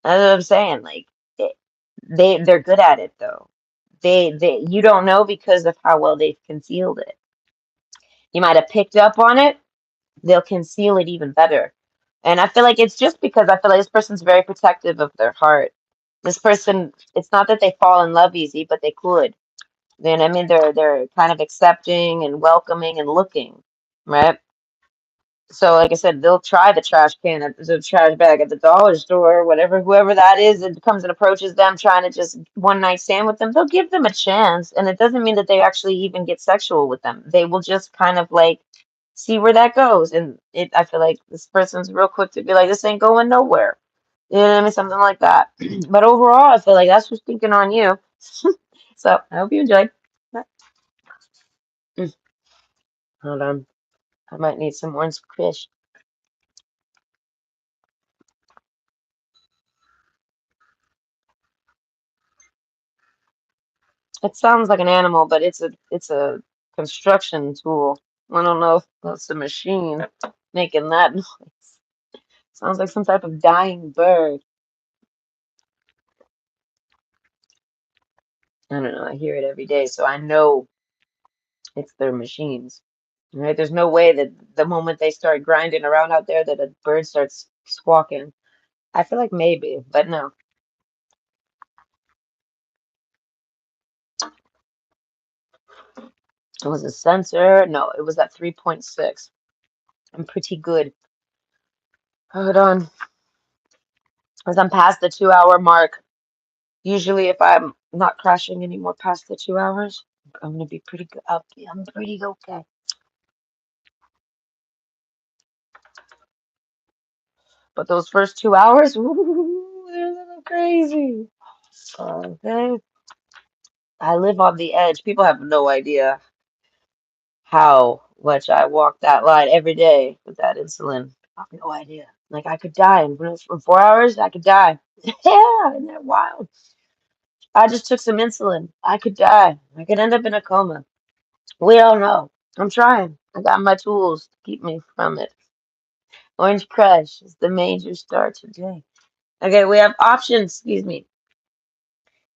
Speaker 1: That's what I'm saying. Like it, they're good at it though. They you don't know because of how well they've concealed it. You might have picked up on it, they'll conceal it even better. And I feel like it's just because I feel like this person's very protective of their heart. This person, it's not that they fall in love easy, but they could. Then I mean they're kind of accepting and welcoming and looking, right? So, like I said, they'll try the trash can at the trash bag at the dollar store, whatever, whoever that is that comes and approaches them trying to just one night stand with them, they'll give them a chance. And it doesn't mean that they actually even get sexual with them. They will just kind of like see where that goes. And I feel like this person's real quick to be like, this ain't going nowhere. You know what I mean? Something like that. But overall, I feel like that's what's thinking on you. So I hope you enjoyed. Mm, hold on. I might need some orange fish. It sounds like an animal, but it's a construction tool. I don't know if that's a machine making that noise. Sounds like some type of dying bird. I don't know. I hear it every day, so I know it's their machines. Right? There's no way that the moment they start grinding around out there that a bird starts squawking. I feel like maybe, but no. It was a sensor. No, it was at 3.6. I'm pretty good. Hold on. As I'm past the 2 hour mark. Usually, if I'm not crashing anymore past the 2 hours, I'm gonna be pretty good. I'm pretty okay. But those first 2 hours, ooh, they're a little crazy. Okay. I live on the edge. People have no idea how much I walk that line every day with that insulin. I have no idea. Like I could die in 4 hours. I could die. Yeah, isn't that wild? I just took some insulin. I could die. I could end up in a coma. We don't know. I'm trying. I got my tools to keep me from it. Orange Crush is the major star today. Okay, we have options. Excuse me.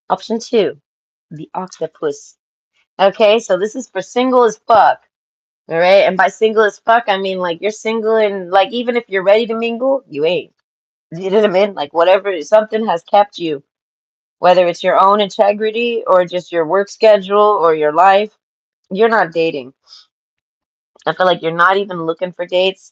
Speaker 1: Option two, the octopus. Okay, so this is for single as fuck. All right, and by single as fuck, I mean like you're single and like even if you're ready to mingle, you ain't. You know what I mean? Like whatever, something has kept you, whether it's your own integrity or just your work schedule or your life, you're not dating. I feel like you're not even looking for dates.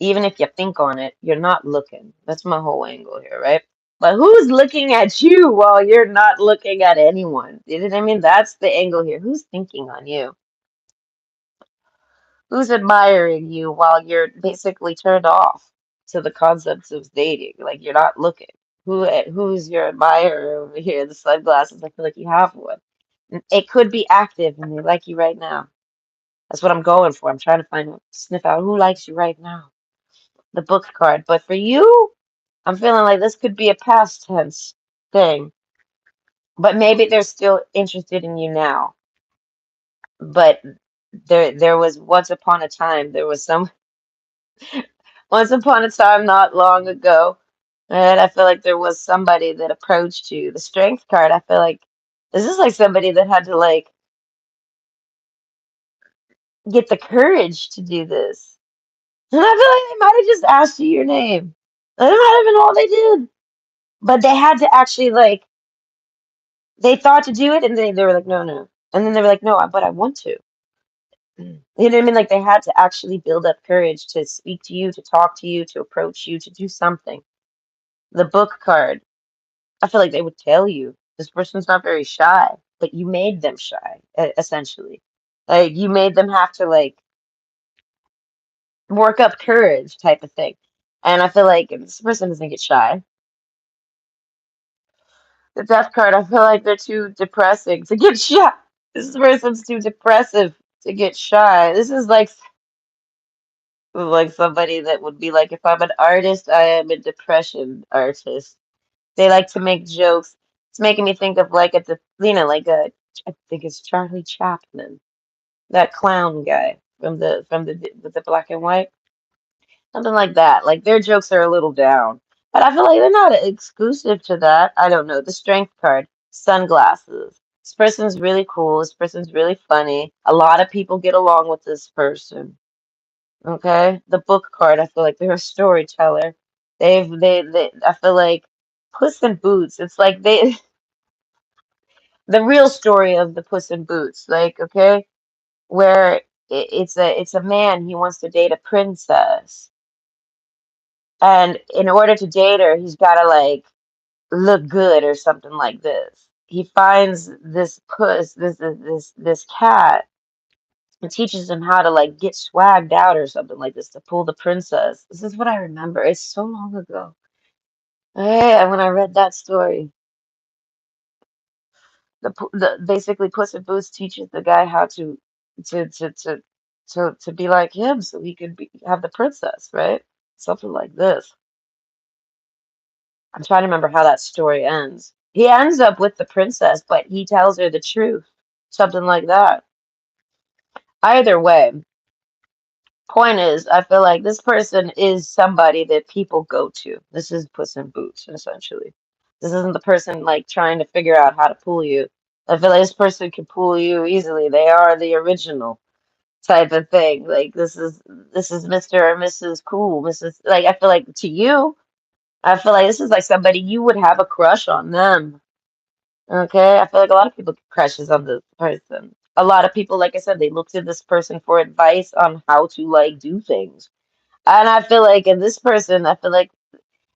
Speaker 1: Even if you think on it, you're not looking. That's my whole angle here, right? But who's looking at you while you're not looking at anyone? You know what I mean? That's the angle here. Who's thinking on you? Who's admiring you while you're basically turned off to the concepts of dating? Like you're not looking. Who's your admirer over here? The sunglasses. I feel like you have one. It could be active and they like you right now. That's what I'm going for. I'm trying to sniff out who likes you right now. The book card. But for you, I'm feeling like this could be a past tense thing. But maybe they're still interested in you now. But there was once upon a time, there was some once upon a time not long ago. And I feel like there was somebody that approached you. The strength card, I feel like this is like somebody that had to like get the courage to do this. And I feel like they might have just asked you your name. That might have been all they did. But they had to actually like they thought to do it and they were like, no, no. And then they were like, no, but I want to. You know what I mean? Like they had to actually build up courage to speak to you, to talk to you, to approach you, to do something. The book card, I feel like they would tell you this person's not very shy, but you made them shy, essentially. Like you made them have to like work up courage type of thing. And I feel like this person doesn't get shy. The death card, I feel like they're too depressing to get shy. This person's too depressive to get shy. This is like somebody that would be like, if I'm an artist, I am a depression artist. They like to make jokes. It's making me think of like at the like a I think it's Charlie Chaplin, that clown guy from the with the black and white. Something like that. Like their jokes are a little down. But I feel like they're not exclusive to that. I don't know. The strength card, sunglasses. This person's really cool. This person's really funny. A lot of people get along with this person. Okay? The book card, I feel like they're a storyteller. They I feel like Puss in Boots. It's like they the real story of the Puss in Boots. Like, okay? Where it's a man. He wants to date a princess, and in order to date her, he's got to like look good or something like this. He finds this puss, this cat, and teaches him how to like get swagged out or something like this to pull the princess. This is what I remember. It's so long ago. Yeah, when I read that story, the basically Puss in Boots teaches the guy how to to to to be like him so he could have the princess, right? Something like this. I'm trying to remember how that story ends. He ends up with the princess, but he tells her the truth. Something like that. Either way, point is, I feel like this person is somebody that people go to. This is Puss in Boots, essentially. This isn't the person like trying to figure out how to pull you. I feel like this person can pull you easily. They are the original type of thing. Like this is Mr. or Mrs. Cool, Mrs. Like I feel like to you, I feel like this is like somebody you would have a crush on them. Okay, I feel like a lot of people get crushes on this person. A lot of people, like I said, they look to this person for advice on how to like do things. And I feel like in this person, I feel like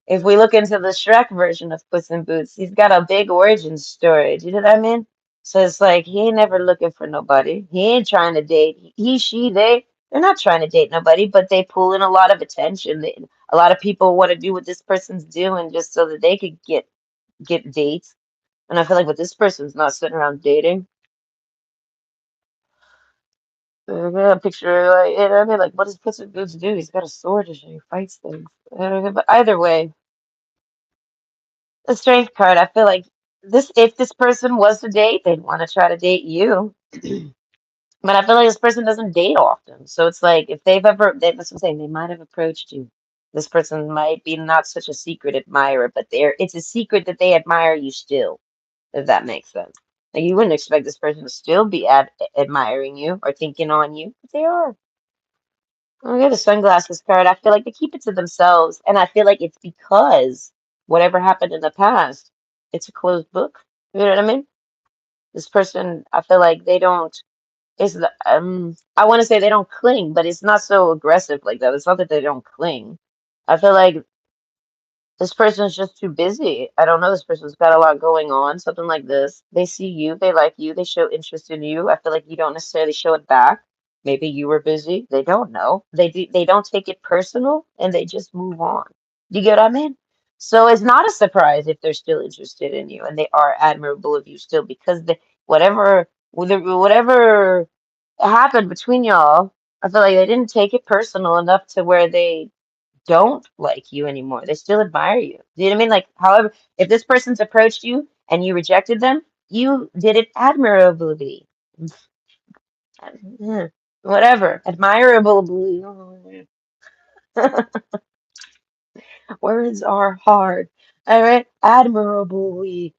Speaker 1: if we look into the Shrek version of Puss in Boots, he's got a big origin story. Do you know what I mean? So it's like he ain't never looking for nobody. He ain't trying to date. He, she, they're not trying to date nobody, but they pull in a lot of attention. A lot of people want to do what this person's doing just so that they could get dates. And I feel like with this person's not sitting around dating. I got a picture like you know what I mean? Like what does Puss in Boots do? He's got a sword and he fights things. But either way, the strength card, I feel like this if this person was to date, they'd want to try to date you. But I feel like this person doesn't date often. So it's like if they've ever that's what I'm saying, they might have approached you. This person might be not such a secret admirer, but it's a secret that they admire you still, if that makes sense. Like you wouldn't expect this person to still be admiring you or thinking on you, but they are. I get the sunglasses card. I feel like they keep it to themselves, and I feel like it's because whatever happened in the past, it's a closed book. You know what I mean? This person, I feel like they don't. I want to say they don't cling, but it's not so aggressive like that. It's not that they don't cling. I feel like this person's just too busy. I don't know. This person's got a lot going on, something like this. They see you, they like you, they show interest in you. I feel like you don't necessarily show it back. Maybe you were busy. They don't know. They don't take it personal and they just move on. Do you get what I mean? So it's not a surprise if they're still interested in you and they are admirable of you still because whatever happened between y'all, I feel like they didn't take it personal enough to where they don't like you anymore. They still admire you. Do you know what I mean? Like, however, if this person's approached you and you rejected them, you did it admirably. Yeah, whatever. Admirably. Words are hard. All right. Admirably.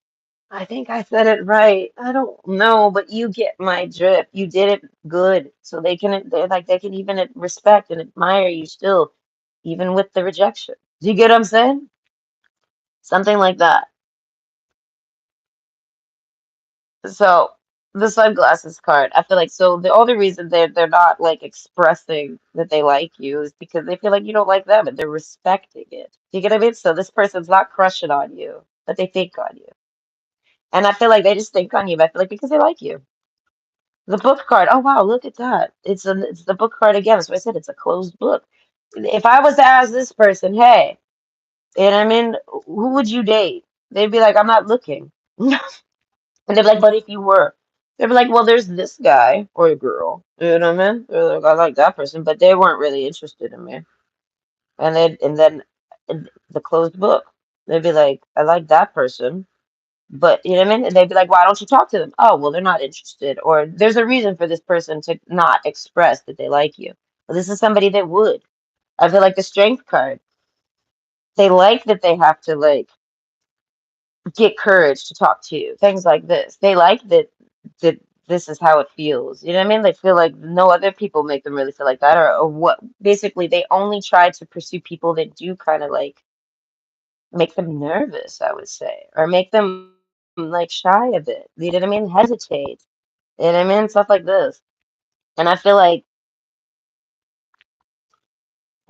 Speaker 1: I think I said it right. I don't know, but you get my drift. You did it good. So they can even respect and admire you still, even with the rejection. Do you get what I'm saying? Something like that. So the sunglasses card, I feel like so the only reason they're not like expressing that they like you is because they feel like you don't like them and they're respecting it. Do you get what I mean? So this person's not crushing on you, but they think on you. And I feel like they just think on you, but I feel like because they like you. The book card, oh wow, look at that. It's the book card again. That's what I said, it's a closed book. If I was to ask this person, hey, you know what I mean, who would you date? They'd be like, I'm not looking. And they're like, but if you were, they'd be like, well, there's this guy or a girl. You know what I mean? They're like, I like that person, but they weren't really interested in me. And then the closed book, they'd be like, I like that person, but you know what I mean? And they'd be like, why don't you talk to them? Oh, well, they're not interested, or there's a reason for this person to not express that they like you. But this is somebody that would. I feel like the strength card. They like that they have to like get courage to talk to you. Things like this. They like that this is how it feels. You know what I mean? They feel like no other people make them really feel like that or what basically they only try to pursue people that do kind of like make them nervous, I would say, or make them like shy a bit. You know what I mean? Hesitate. You know what I mean? Stuff like this. And I feel like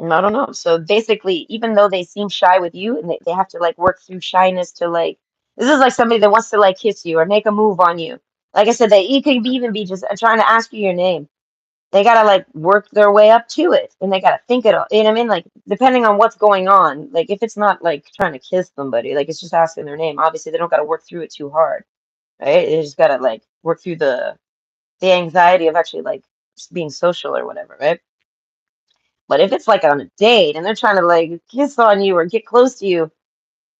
Speaker 1: I don't know. So basically, even though they seem shy with you and they have to like work through shyness to like, this is like somebody that wants to like kiss you or make a move on you. Like I said, they it could be even be just trying to ask you your name. They gotta like work their way up to it and they gotta think it all. You know what I mean? Like depending on what's going on, like if it's not like trying to kiss somebody, like it's just asking their name, obviously they don't gotta work through it too hard, right? They just gotta like work through the anxiety of actually like being social or whatever, right? But if it's like on a date and they're trying to like kiss on you or get close to you,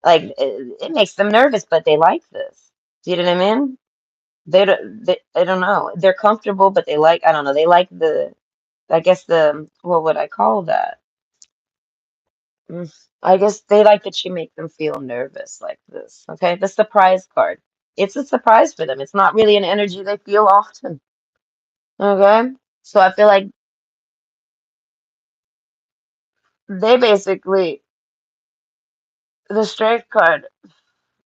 Speaker 1: like it makes them nervous, but they like this. Do you know what I mean? I don't know. They're comfortable, but they like, I don't know, they like I guess what would I call that? Mm, I guess they like that you make them feel nervous like this. Okay, the surprise card. It's a surprise for them. It's not really an energy they feel often. Okay, so I feel like they basically the strength card.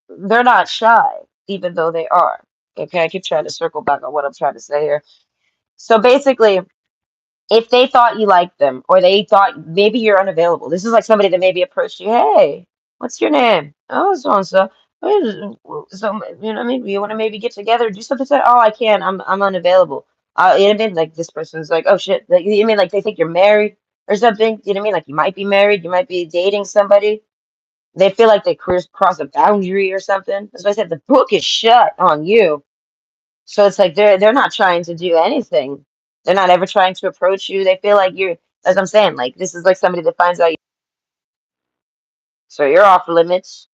Speaker 1: They're not shy, even though they are. Okay, I keep trying to circle back on what I'm trying to say here. So basically, if they thought you liked them or they thought maybe you're unavailable, this is like somebody that maybe approached you, hey, what's your name? Oh, so and so. So you know what I mean? You want to maybe get together, do something? Say, oh, I can't. I'm unavailable. You know what I mean? Like this person's like, oh shit. Like, you know what I mean? Like they think you're married or something. You know what I mean? Like you might be married. You might be dating somebody. They feel like they cross a boundary or something. That's why I said the book is shut on you. So it's like they're not trying to do anything. They're not ever trying to approach you. They feel like you're, as I'm saying, like this is like somebody that finds out so you're off limits.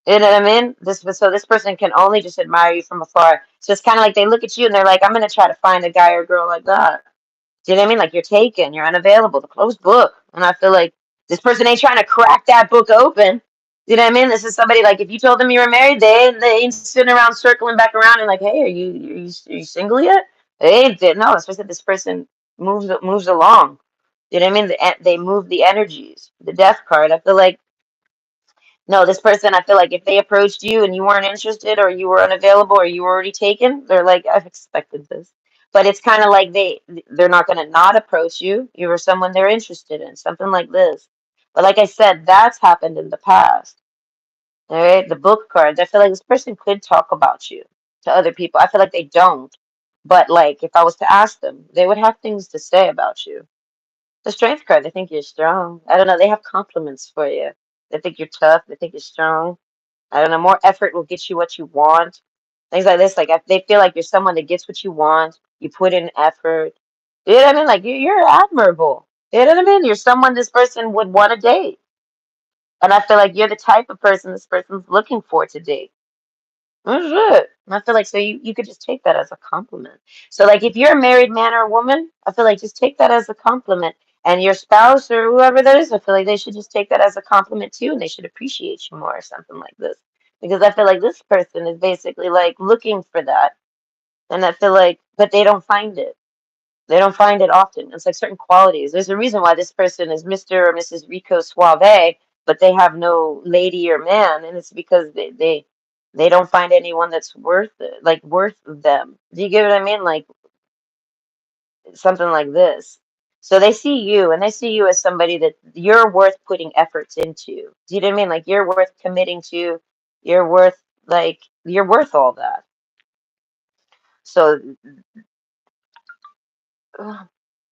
Speaker 1: You know what I mean? This person can only just admire you from afar. So it's kind of like they look at you and they're like, I'm gonna try to find a guy or girl like that. Do you know what I mean? Like you're taken, you're unavailable, the closed book. And I feel like this person ain't trying to crack that book open. You know what I mean? This is somebody like if you told them you were married, they ain't sitting around circling back around and like, hey, are you single yet? They ain't no. That's why I said this person moves along. You know what I mean? They move the energies. The death card. I feel like no, this person, I feel like if they approached you and you weren't interested or you were unavailable or you were already taken, they're like, I've expected this. But it's kind of like they're not going to not approach you. You were someone they're interested in, something like this. But like I said, that's happened in the past. All right, the book cards. I feel like this person could talk about you to other people. I feel like they don't. But like if I was to ask them, they would have things to say about you. The strength card, they think you're strong. I don't know, they have compliments for you. They think you're tough, they think you're strong. I don't know, more effort will get you what you want. Things like this, like they feel like you're someone that gets what you want. You put in effort. You know what I mean? Like you're admirable. You know what I mean? You're someone this person would want to date. And I feel like you're the type of person this person's looking for to date. That's it. And I feel like so you could just take that as a compliment. So like if you're a married man or woman, I feel like just take that as a compliment. And your spouse or whoever that is, I feel like they should just take that as a compliment too, and they should appreciate you more or something like this. Because I feel like this person is basically like looking for that. And I feel like, but they don't find it. They don't find it often. It's like certain qualities. There's a reason why this person is Mr. or Mrs. Rico Suave, but they have no lady or man, and it's because they don't find anyone that's worth it, like worth them. Do you get what I mean? Like something like this. So they see you and they see you as somebody that you're worth putting efforts into. Do you know what I mean? Like you're worth committing to, you're worth you're worth all that. So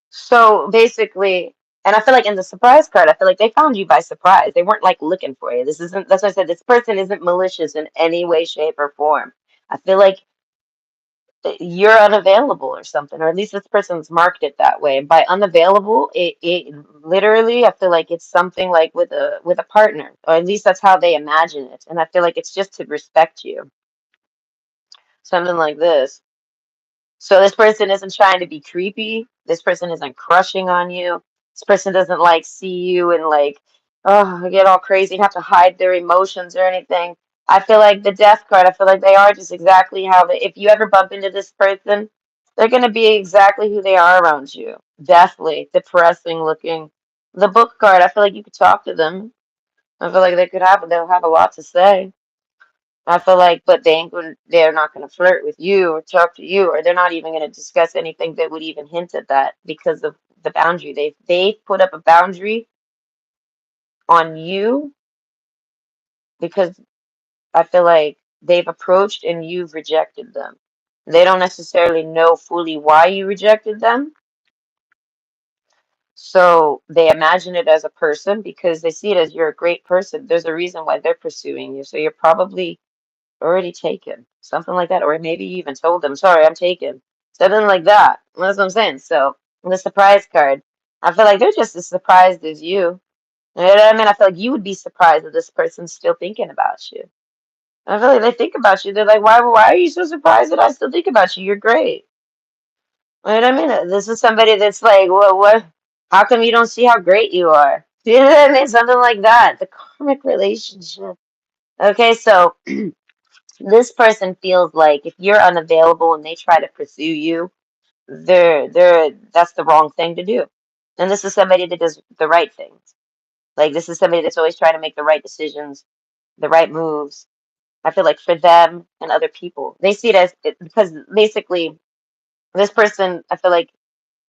Speaker 1: So basically, and I feel like in the surprise card, I feel like they found you by surprise. They weren't like looking for you. This isn't, that's why I said this person isn't malicious in any way, shape, or form. I feel like you're unavailable or something, or at least this person's marked it that way. And by unavailable, it literally, I feel like it's something like with a partner, or at least that's how they imagine it. And I feel like it's just to respect you, something like this. So this person isn't trying to be creepy. This person isn't crushing on you. This person doesn't like see you and like, oh, get all crazy and have to hide their emotions or anything. I feel like the death card, I feel like they are just exactly how they, if you ever bump into this person, they're going to be exactly who they are around you. Deathly, depressing looking. The book card, I feel like you could talk to them. I feel like they'll have a lot to say. I feel like, but they're not going to flirt with you or talk to you, or they're not even going to discuss anything that would even hint at that because of the boundary. They put up a boundary on you because I feel like they've approached and you've rejected them. They don't necessarily know fully why you rejected them. So they imagine it as a person because they see it as you're a great person. There's a reason why they're pursuing you. So you're probably already taken. Something like that. Or maybe you even told them, sorry, I'm taken. Something like that. That's what I'm saying. So the surprise card, I feel like they're just as surprised as you. You know what I mean? I feel like you would be surprised that this person's still thinking about you. I feel like they think about you. They're like, why are you so surprised that I still think about you? You're great. You know what I mean? This is somebody that's like, well, what? How come you don't see how great you are? You know what I mean? Something like that. The karmic relationship. Okay, so this person feels like if you're unavailable and they try to pursue you, that's the wrong thing to do. And this is somebody that does the right things. Like this is somebody that's always trying to make the right decisions, the right moves. I feel like for them and other people, they see it as because basically this person, I feel like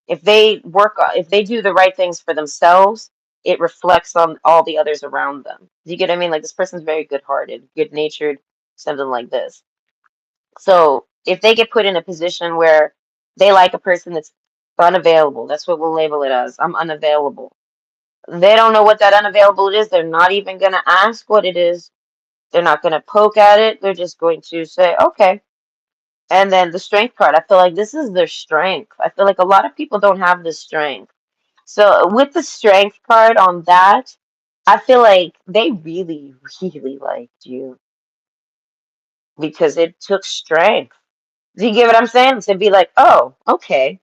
Speaker 1: if they do the right things for themselves, it reflects on all the others around them. Do you get what I mean? Like this person's very good-hearted, good-natured, something like this. So if they get put in a position where they like a person that's unavailable, that's what we'll label it as. I'm unavailable. They don't know what that unavailable is. They're not even going to ask what it is. They're not going to poke at it. They're just going to say, okay. And then the strength part, I feel like this is their strength. I feel like a lot of people don't have this strength. So with the strength part on that, I feel like they really, really liked you because it took strength. Do you get what I'm saying? To be like, oh, okay.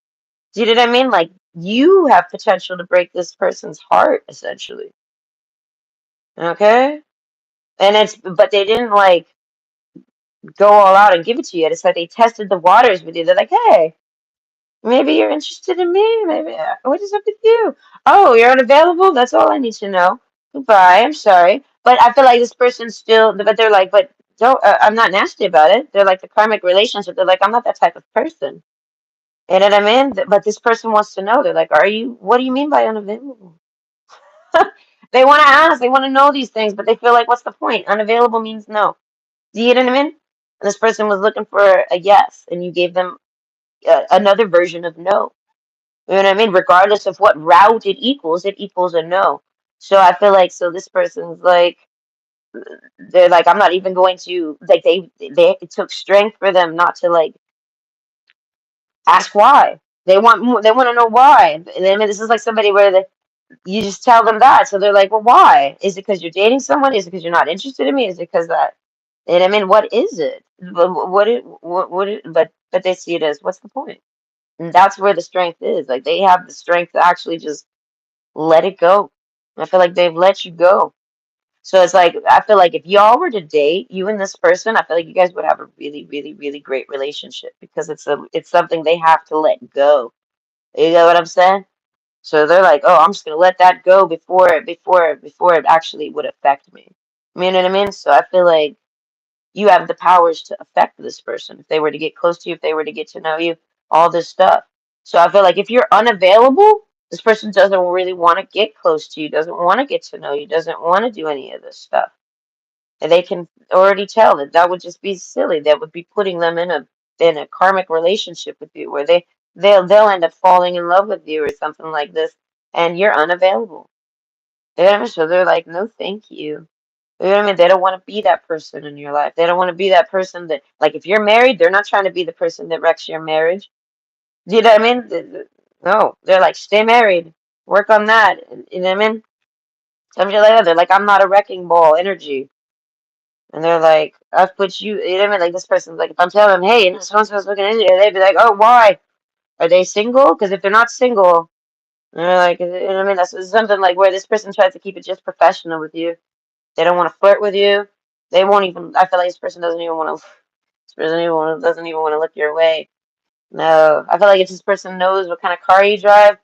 Speaker 1: Do you know what I mean? Like you have potential to break this person's heart, essentially. Okay? And but they didn't like go all out and give it to you. It's like they tested the waters with you. They're like, hey, maybe you're interested in me. Maybe what is up with you? Oh, you're unavailable. That's all I need to know. Goodbye. I'm sorry, but I feel like this person's still. But they're like, but don't. I'm not nasty about it. They're like the karmic relationship. They're like, I'm not that type of person. You know what I mean? But this person wants to know. They're like, are you? What do you mean by unavailable? They want to ask. They want to know these things, but they feel like, what's the point? Unavailable means no. Do you know what I mean? And this person was looking for a yes, and you gave them another version of no. You know what I mean? Regardless of what route it equals a no. So I feel like so this person's like they're like I'm not even going to like they it took strength for them not to like ask why. They want more, they want to know why. And I mean this is like somebody where you just tell them that. So they're like, well, why? Is it because you're dating someone? Is it because you're not interested in me? Is it because that? And I mean, what is it? But they see it as what's the point? And that's where the strength is. Like they have the strength to actually just let it go. I feel like they've let you go. So it's like I feel like if y'all were to date, you and this person, I feel like you guys would have a really, really, really great relationship because it's something they have to let go. You know what I'm saying? So they're like, oh, I'm just gonna let that go before it actually would affect me. You know what I mean? So I feel like you have the powers to affect this person if they were to get close to you, if they were to get to know you, all this stuff. So I feel like if you're unavailable, this person doesn't really want to get close to you, doesn't want to get to know you, doesn't want to do any of this stuff. And they can already tell that that would just be silly. That would be putting them in a karmic relationship with you where they'll end up falling in love with you or something like this, and you're unavailable. Yeah, so they're like, no, thank you. You know what I mean? They don't want to be that person in your life. They don't want to be that person that, like, if you're married, they're not trying to be the person that wrecks your marriage. Do you know what I mean? No, they're like, stay married, work on that. You know what I mean? Something like that. They're like, I'm not a wrecking ball energy. And they're like, I've put you, you know what I mean? Like, this person's like, if I'm telling them, hey, so and so's looking into you, they'd be like, oh, why? Are they single? Because if they're not single, they're like, you know what I mean? That's something like where this person tries to keep it just professional with you. They don't want to flirt with you. They won't even. I feel like this person doesn't even want to. This person doesn't even want to look your way. No, I feel like if this person knows what kind of car you drive,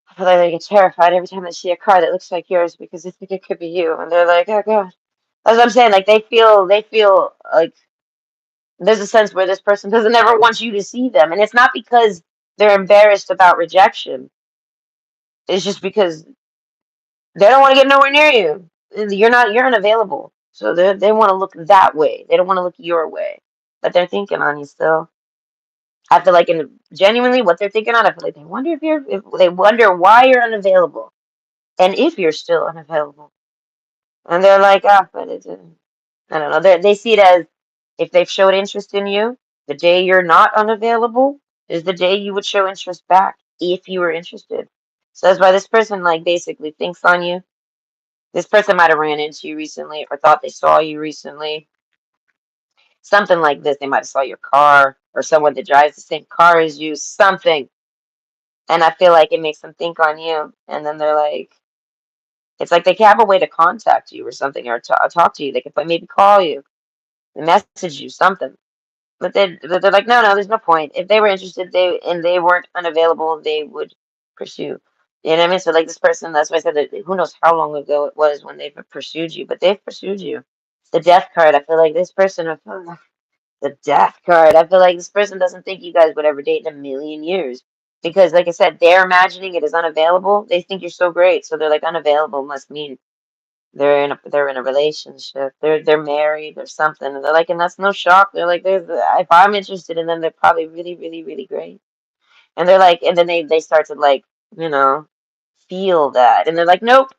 Speaker 1: I feel like they get terrified every time they see a car that looks like yours because they think it could be you, and they're like, oh god. That's what I'm saying. Like they feel like there's a sense where this person doesn't ever want you to see them, and it's not because they're embarrassed about rejection. It's just because They don't want to get nowhere near you. You're unavailable. So they want to look that way. They don't want to look your way. But they're thinking on you still. I feel like genuinely what they're thinking on, I feel like if they wonder why you're unavailable and if you're still unavailable. And they're like, ah, but it's, I don't know. They see it as if they've showed interest in you, the day you're not unavailable is the day you would show interest back if you were interested. So that's why this person like basically thinks on you. This person might have ran into you recently or thought they saw you recently. Something like this. They might have saw your car or someone that drives the same car as you, something. And I feel like it makes them think on you. And then they're like, it's like they can have a way to contact you or something or talk to you. They could maybe call you, message you, something. But they're like, no, there's no point. If they were interested, they weren't unavailable, they would pursue. You know what I mean? So like this person, that's why I said that who knows how long ago it was when they pursued you, but they've pursued you. The death card, I feel like this person, the death card, I feel like this person doesn't think you guys would ever date in a million years. Because like I said, they're imagining it as unavailable. They think you're so great. So they're like unavailable must mean they're in a relationship. They're married or something. And they're like, and that's no shock. They're like, if I'm interested in them, they're probably really, really, really great. And they're like, and then they start to like, you know, feel that. And they're like, nope,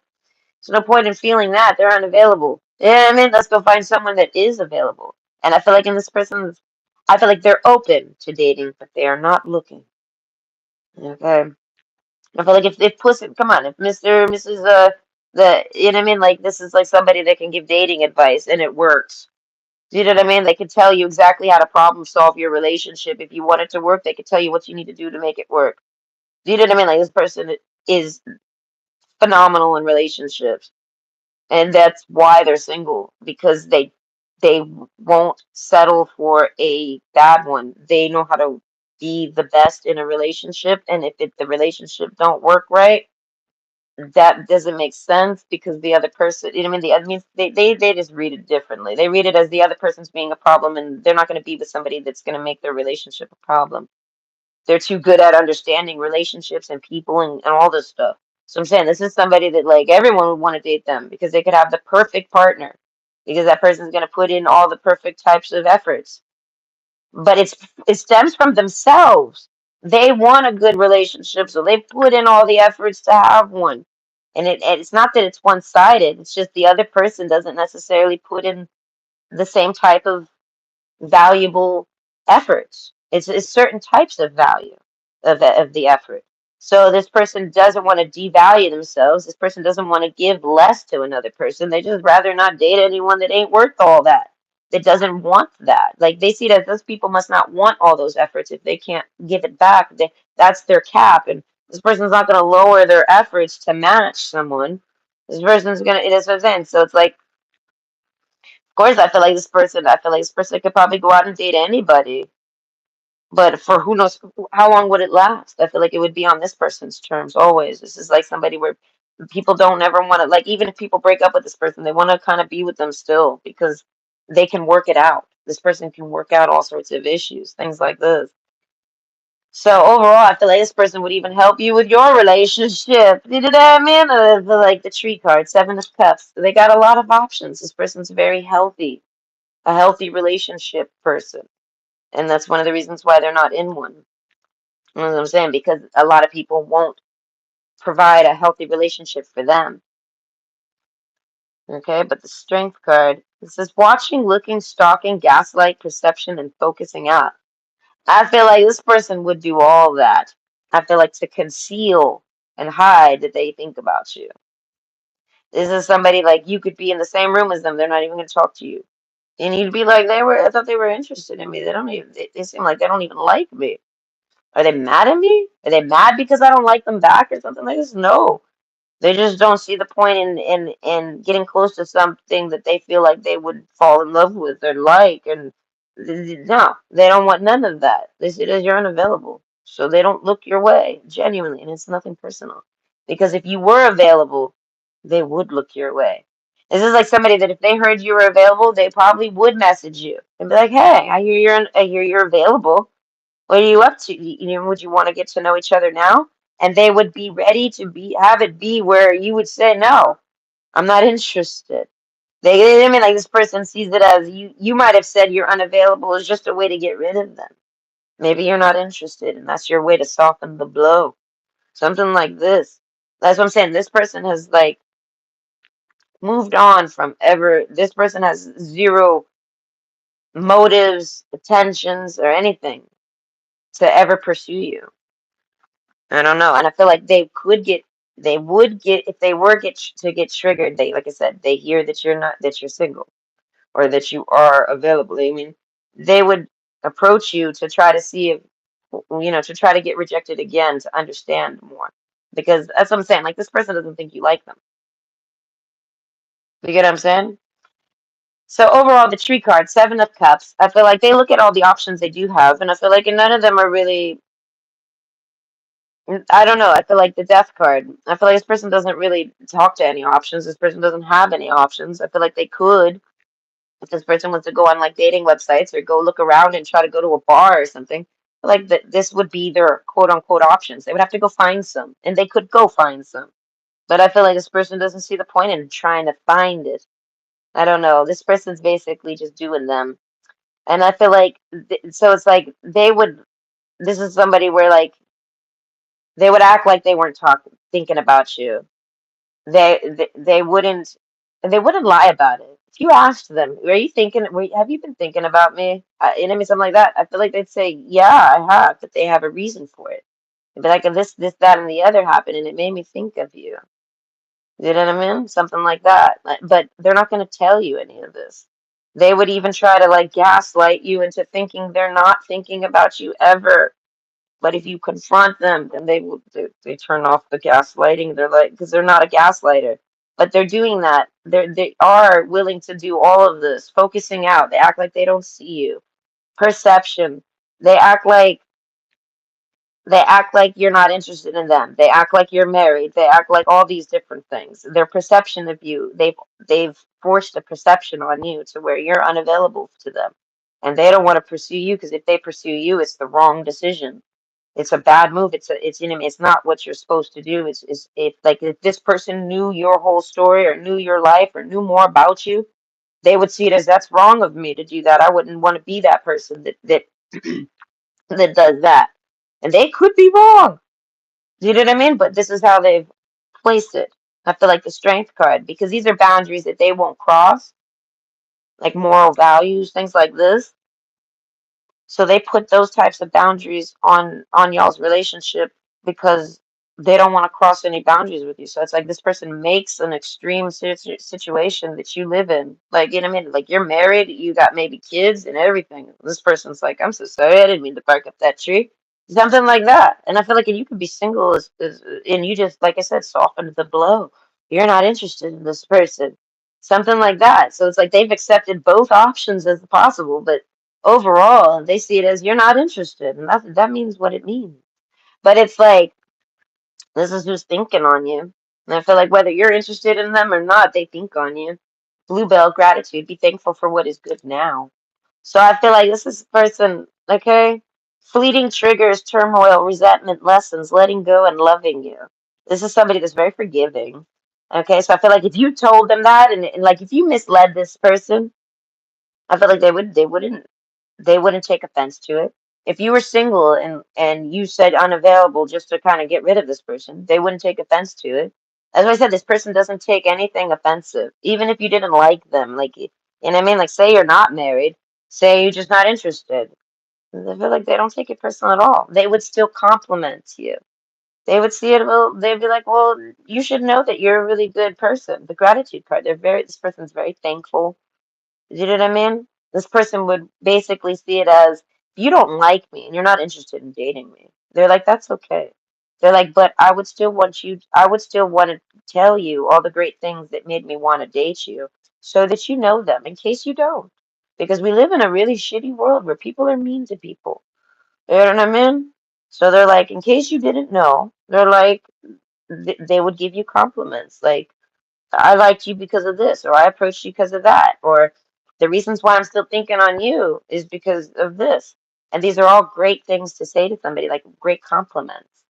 Speaker 1: there's no point in feeling that. They're unavailable. Yeah, I mean, let's go find someone that is available. And I feel like I feel like they're open to dating, but they are not looking. Okay. I feel like if pussy, come on, if Mr. or Mrs. You know what I mean? Like, this is like somebody that can give dating advice and it works. You know what I mean? They can tell you exactly how to problem solve your relationship. If you want it to work, they can tell you what you need to do to make it work. You know what I mean? Like, this person is phenomenal in relationships. And that's why they're single, because they won't settle for a bad one. They know how to be the best in a relationship, and if the relationship don't work right, that doesn't make sense because the other person, you know what I mean? I mean, they just read it differently. They read it as the other person's being a problem, and they're not going to be with somebody that's going to make their relationship a problem. They're too good at understanding relationships and people and all this stuff. So I'm saying this is somebody that like everyone would want to date them because they could have the perfect partner because that person's going to put in all the perfect types of efforts. But it stems from themselves. They want a good relationship, so they put in all the efforts to have one. And it's not that it's one-sided. It's just the other person doesn't necessarily put in the same type of valuable efforts. It's certain types of value of the effort. So this person doesn't want to devalue themselves. This person doesn't want to give less to another person. They just rather not date anyone that ain't worth all that. That doesn't want that. Like they see that those people must not want all those efforts if they can't give it back. That's their cap, and this person's not going to lower their efforts to match someone. This person's gonna. It is what I'm saying. So it's like course, I feel like this person could probably go out and date anybody. But for who knows how long would it last? I feel like it would be on this person's terms always. This is like somebody where people don't ever want to, like, even if people break up with this person, they want to kind of be with them still because they can work it out. This person can work out all sorts of issues, things like this. So overall, I feel like this person would even help you with your relationship. You know what I mean? Like the tree card, Seven of Cups. They got a lot of options. This person's very healthy, a healthy relationship person. And that's one of the reasons why they're not in one. You know what I'm saying? Because a lot of people won't provide a healthy relationship for them. Okay, but the strength card, it says watching, looking, stalking, gaslight, perception, and focusing out. I feel like this person would do all that. I feel like to conceal and hide that they think about you. This is somebody like you could be in the same room as them. They're not even going to talk to you. And you'd be like, I thought they were interested in me. They seem like they don't even like me. Are they mad at me? Are they mad because I don't like them back or something like this? No. They just don't see the point in getting close to something that they feel like they would fall in love with or like. And no, they don't want none of that. They see that you're unavailable. So they don't look your way, genuinely. And it's nothing personal. Because if you were available, they would look your way. This is like somebody that if they heard you were available, they probably would message you and be like, "Hey, I hear you're available. What are you up to? Would you want to get to know each other now?" And they would be ready to have it be where you would say, no, I'm not interested. I mean, like this person sees it as you might have said you're unavailable as just a way to get rid of them. Maybe you're not interested, and that's your way to soften the blow. Something like this. That's what I'm saying. This person has like moved on from ever. This person has zero motives, attentions, or anything to ever pursue you. I don't know. And I feel like they would get, if they were to get triggered, they, like I said, they hear that that you're single or that you are available. I mean, they would approach you to try to see if, to try to get rejected again to understand more. Because that's what I'm saying. Like, this person doesn't think you like them. You get what I'm saying? So overall, the tree card, Seven of Cups, I feel like they look at all the options they do have, and I feel like none of them are really, I don't know. I feel like the Death card. I feel like this person doesn't really talk to any options. This person doesn't have any options. I feel like they could, if this person wants to go on like dating websites or go look around and try to go to a bar or something. I feel like that this would be their quote unquote options. They would have to go find some, and they could go find some. But I feel like this person doesn't see the point in trying to find it. I don't know. This person's basically just doing them. And I feel like, so it's like they would, this is somebody where like they would act like they weren't thinking about you. They wouldn't, and they wouldn't lie about it. If you asked them, "Are you thinking? Have you been thinking about me?" I mean, something like that. I feel like they'd say, "Yeah, I have," but they have a reason for it. They'd be like, this, that, and the other happened, and it made me think of you." You know what I mean? Something like that. But they're not going to tell you any of this. They would even try to like gaslight you into thinking they're not thinking about you ever. But if you confront them, then they turn off the gaslighting. They're like, because they're not a gaslighter, but they're doing that. They are willing to do all of this, focusing out. They act like they don't see you. Perception. They act like they act like you're not interested in them. They act like you're married. They act like all these different things. Their perception of you, they've forced a perception on you to where you're unavailable to them. And they don't want to pursue you because if they pursue you, it's the wrong decision. It's a bad move. It's not what you're supposed to do. It's if like if this person knew your whole story or knew your life or knew more about you, they would see it as that's wrong of me to do that. I wouldn't want to be that person that that does that. And they could be wrong. Do you know what I mean? But this is how they've placed it. I feel like the strength card, because these are boundaries that they won't cross, like moral values, things like this. So they put those types of boundaries on y'all's relationship because they don't want to cross any boundaries with you. So it's like this person makes an extreme situation that you live in. Like, you know what I mean? Like you're married, you got maybe kids and everything. This person's like, I'm so sorry, I didn't mean to bark up that tree. Something like that. And I feel like you could be single and you just, like I said, soften the blow. You're not interested in this person. Something like that. So it's like they've accepted both options as possible, but overall they see it as you're not interested, and that means what it means. But it's like this is who's thinking on you, and I feel like whether you're interested in them or not, they think on you. Bluebell gratitude, be thankful for what is good now. So I feel like this is a person, okay, fleeting triggers, turmoil, resentment, lessons, letting go and loving you. This is somebody that's very forgiving. Okay, so I feel like if you told them that, and like if you misled this person, I feel like they wouldn't take offense to it. If you were single and you said unavailable just to kind of get rid of this person, they wouldn't take offense to it. As I said, this person doesn't take anything offensive, even if you didn't like them. Like, you know what I mean? Like, say you're not married, say you're just not interested. I feel like they don't take it personal at all. They would still compliment you. They would see it. Well, they'd be like, "Well, you should know that you're a really good person." The gratitude card. This person's very thankful. You know what I mean? This person would basically see it as you don't like me and you're not interested in dating me. They're like, that's okay. They're like, but I would still want to tell you all the great things that made me want to date you so that you know them in case you don't. Because we live in a really shitty world where people are mean to people. You know what I mean? So they're like, in case you didn't know, they're like, they would give you compliments. Like, I liked you because of this, or I approached you because of that, or the reasons why I'm still thinking on you is because of this. And these are all great things to say to somebody, like great compliments.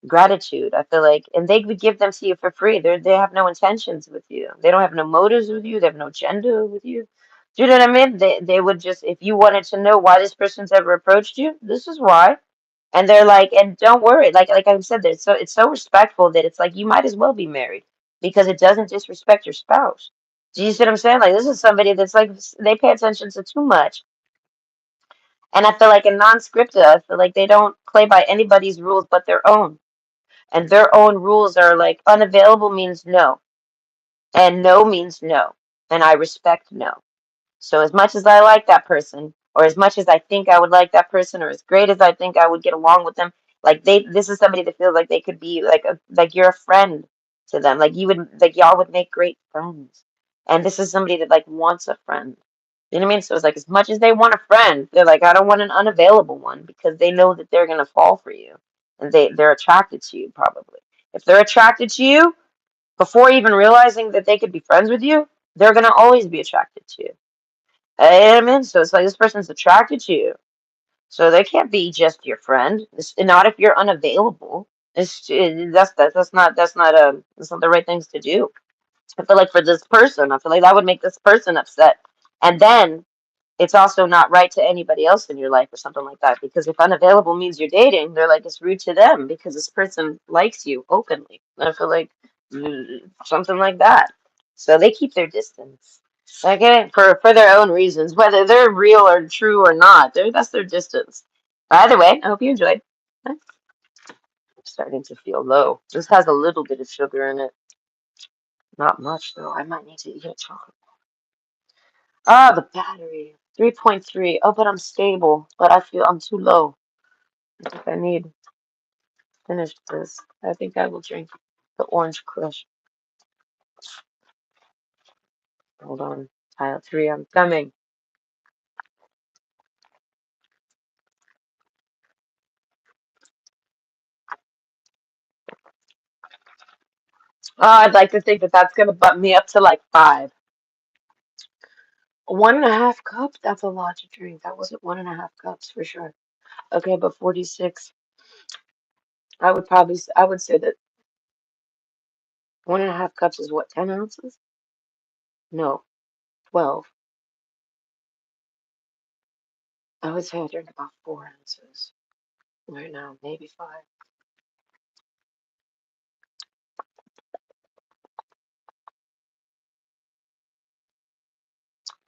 Speaker 1: Gratitude. I feel like, and they would give them to you for free. They have no intentions with you. They don't have no motives with you. They have no agenda with you. Do you know what I mean? They would just, if you wanted to know why this person's ever approached you, this is why. And they're like, and don't worry, like I said, it's so respectful that it's like you might as well be married because it doesn't disrespect your spouse. Do you see what I'm saying? Like this is somebody that's like they pay attention to too much. And I feel like in non-scripted, I feel like they don't play by anybody's rules but their own. And their own rules are like unavailable means no, and no means no. And I respect no. So as much as I like that person, or as much as I think I would like that person, or as great as I think I would get along with them, like this is somebody that feels like they could be like you're a friend to them. Like you would, like y'all would make great friends. And this is somebody that like wants a friend. You know what I mean? So it's like as much as they want a friend, they're like, I don't want an unavailable one because they know that they're gonna fall for you. And they're attracted to you probably. If they're attracted to you, before even realizing that they could be friends with you, they're gonna always be attracted to you. Amen. So it's like this person's attracted to you. So they can't be just your friend. Not if you're unavailable. That's not the right things to do. I feel like for this person, I feel like that would make this person upset. And then it's also not right to anybody else in your life or something like that. Because if unavailable means you're dating, they're like it's rude to them because this person likes you openly. And I feel like something like that. So they keep their distance. Okay, for their own reasons, whether they're real or true or not, that's their distance. Either way, I hope you enjoyed. I'm starting to feel low. This has a little bit of sugar in it. Not much though. I might need to eat a chocolate. Ah, the battery. 3.3. Oh, but I'm stable. But I feel I'm too low. I think I need to finish this. I think I will drink the orange crush. Hold on. Tile 3, I'm coming. Oh, I'd like to think that that's going to bump me up to like 5. 1.5 cups? That's a lot to drink. That wasn't 1.5 cups for sure. Okay, but 46. I would say that 1.5 cups is what, 10 ounces? No, 12. I would say I drink about 4 ounces right now, maybe 5.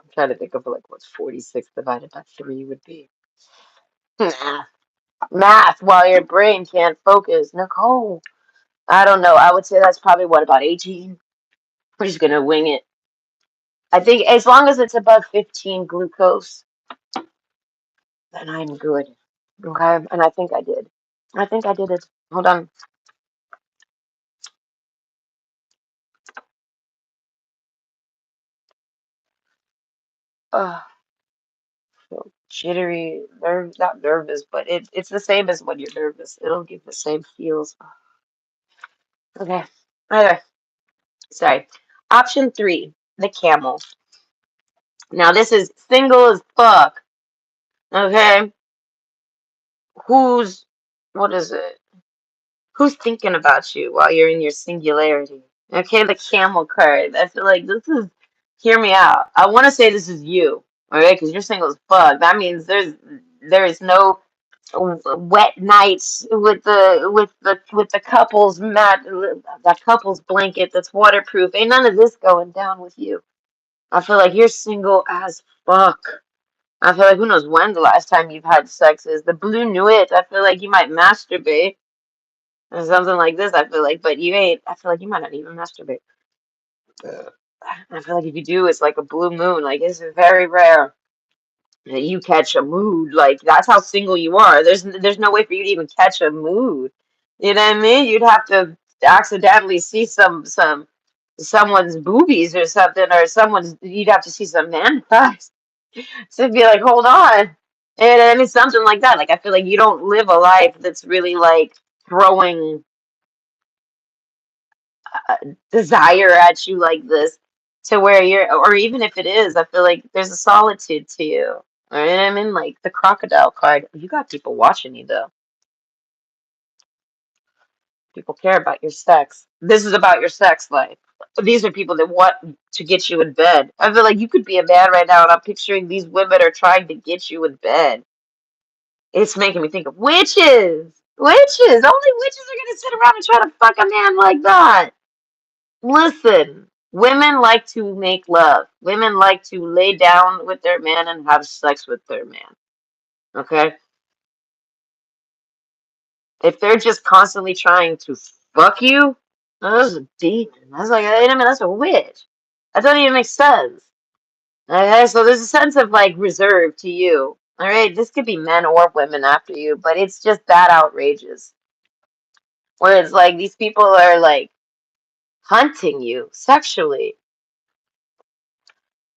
Speaker 1: I'm trying to think of like what's 46 divided by 3 would be. Nah. Math while your brain can't focus. Nicole. I don't know. I would say that's probably what, about 18? We're just gonna wing it. I think as long as it's above 15 glucose, then I'm good. Okay, and I think I did. I think I did it. Hold on. Uh, feel jittery, not nervous, but it's the same as when you're nervous. It'll give the same feels. Okay. Either. Sorry. Option 3, the camel. Now this is single as fuck. Okay. Who's what is it? Who's thinking about you while you're in your singularity? Okay, the camel card. I feel like this is, hear me out. I want to say this is you, all right? Because you're single as fuck. That means there is no wet nights with the couples mat, that couples blanket that's waterproof. Ain't none of this going down with you. I feel like you're single as fuck. I feel like who knows when the last time you've had sex is. The blue nuit. I feel like you might masturbate or something like this. I feel like, but you ain't. I feel like you might not even masturbate. I feel like if you do, it's like a blue moon. Like it's very rare that you catch a mood. Like that's how single you are. There's no way for you to even catch a mood. You know what I mean? You'd have to accidentally see someone's boobies or something, or someone's. You'd have to see some man thighs to be like, hold on. And it's something like that. Like I feel like you don't live a life that's really like throwing uh, desire at you like this to where you're, or even if it is, I feel like there's a solitude to you. Right? I mean, like the crocodile card. You got people watching you though. People care about your sex. This is about your sex life. These are people that want to get you in bed. I feel like you could be a man right now, and I'm picturing these women are trying to get you in bed. It's making me think of witches. Witches. Only witches are gonna sit around and try to fuck a man like that. Listen, women like to make love. Women like to lay down with their man and have sex with their man. Okay? If they're just constantly trying to fuck you, that's a demon. That's like, wait a minute, that's a witch. That doesn't even make sense. Okay, so there's a sense of like reserve to you. All right, this could be men or women after you, but it's just that outrageous. Where it's like these people are like hunting you sexually,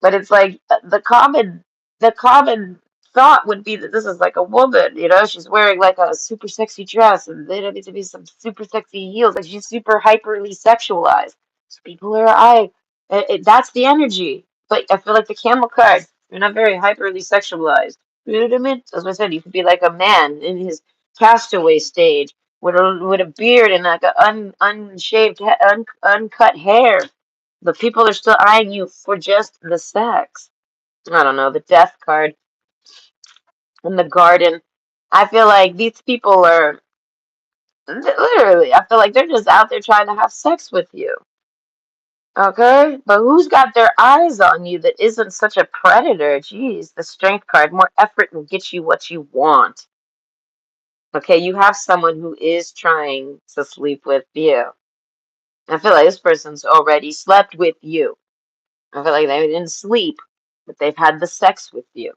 Speaker 1: but it's like the common thought would be that this is like a woman, she's wearing like a super sexy dress and there needs to be some super sexy heels, like she's super hyperly sexualized. So people are that's the energy. But I feel like the camel card, you're not very hyperly sexualized. You know what I mean? As I said, you could be like a man in his castaway stage with a beard and like a unshaved, uncut hair. But people are still eyeing you for just the sex. I don't know, the death card in the garden. I feel like these people are literally, I feel like they're just out there trying to have sex with you. Okay? But who's got their eyes on you that isn't such a predator? Jeez, the strength card. More effort will get you what you want. Okay, you have someone who is trying to sleep with you. I feel like this person's already slept with you. I feel like they didn't sleep, but they've had the sex with you.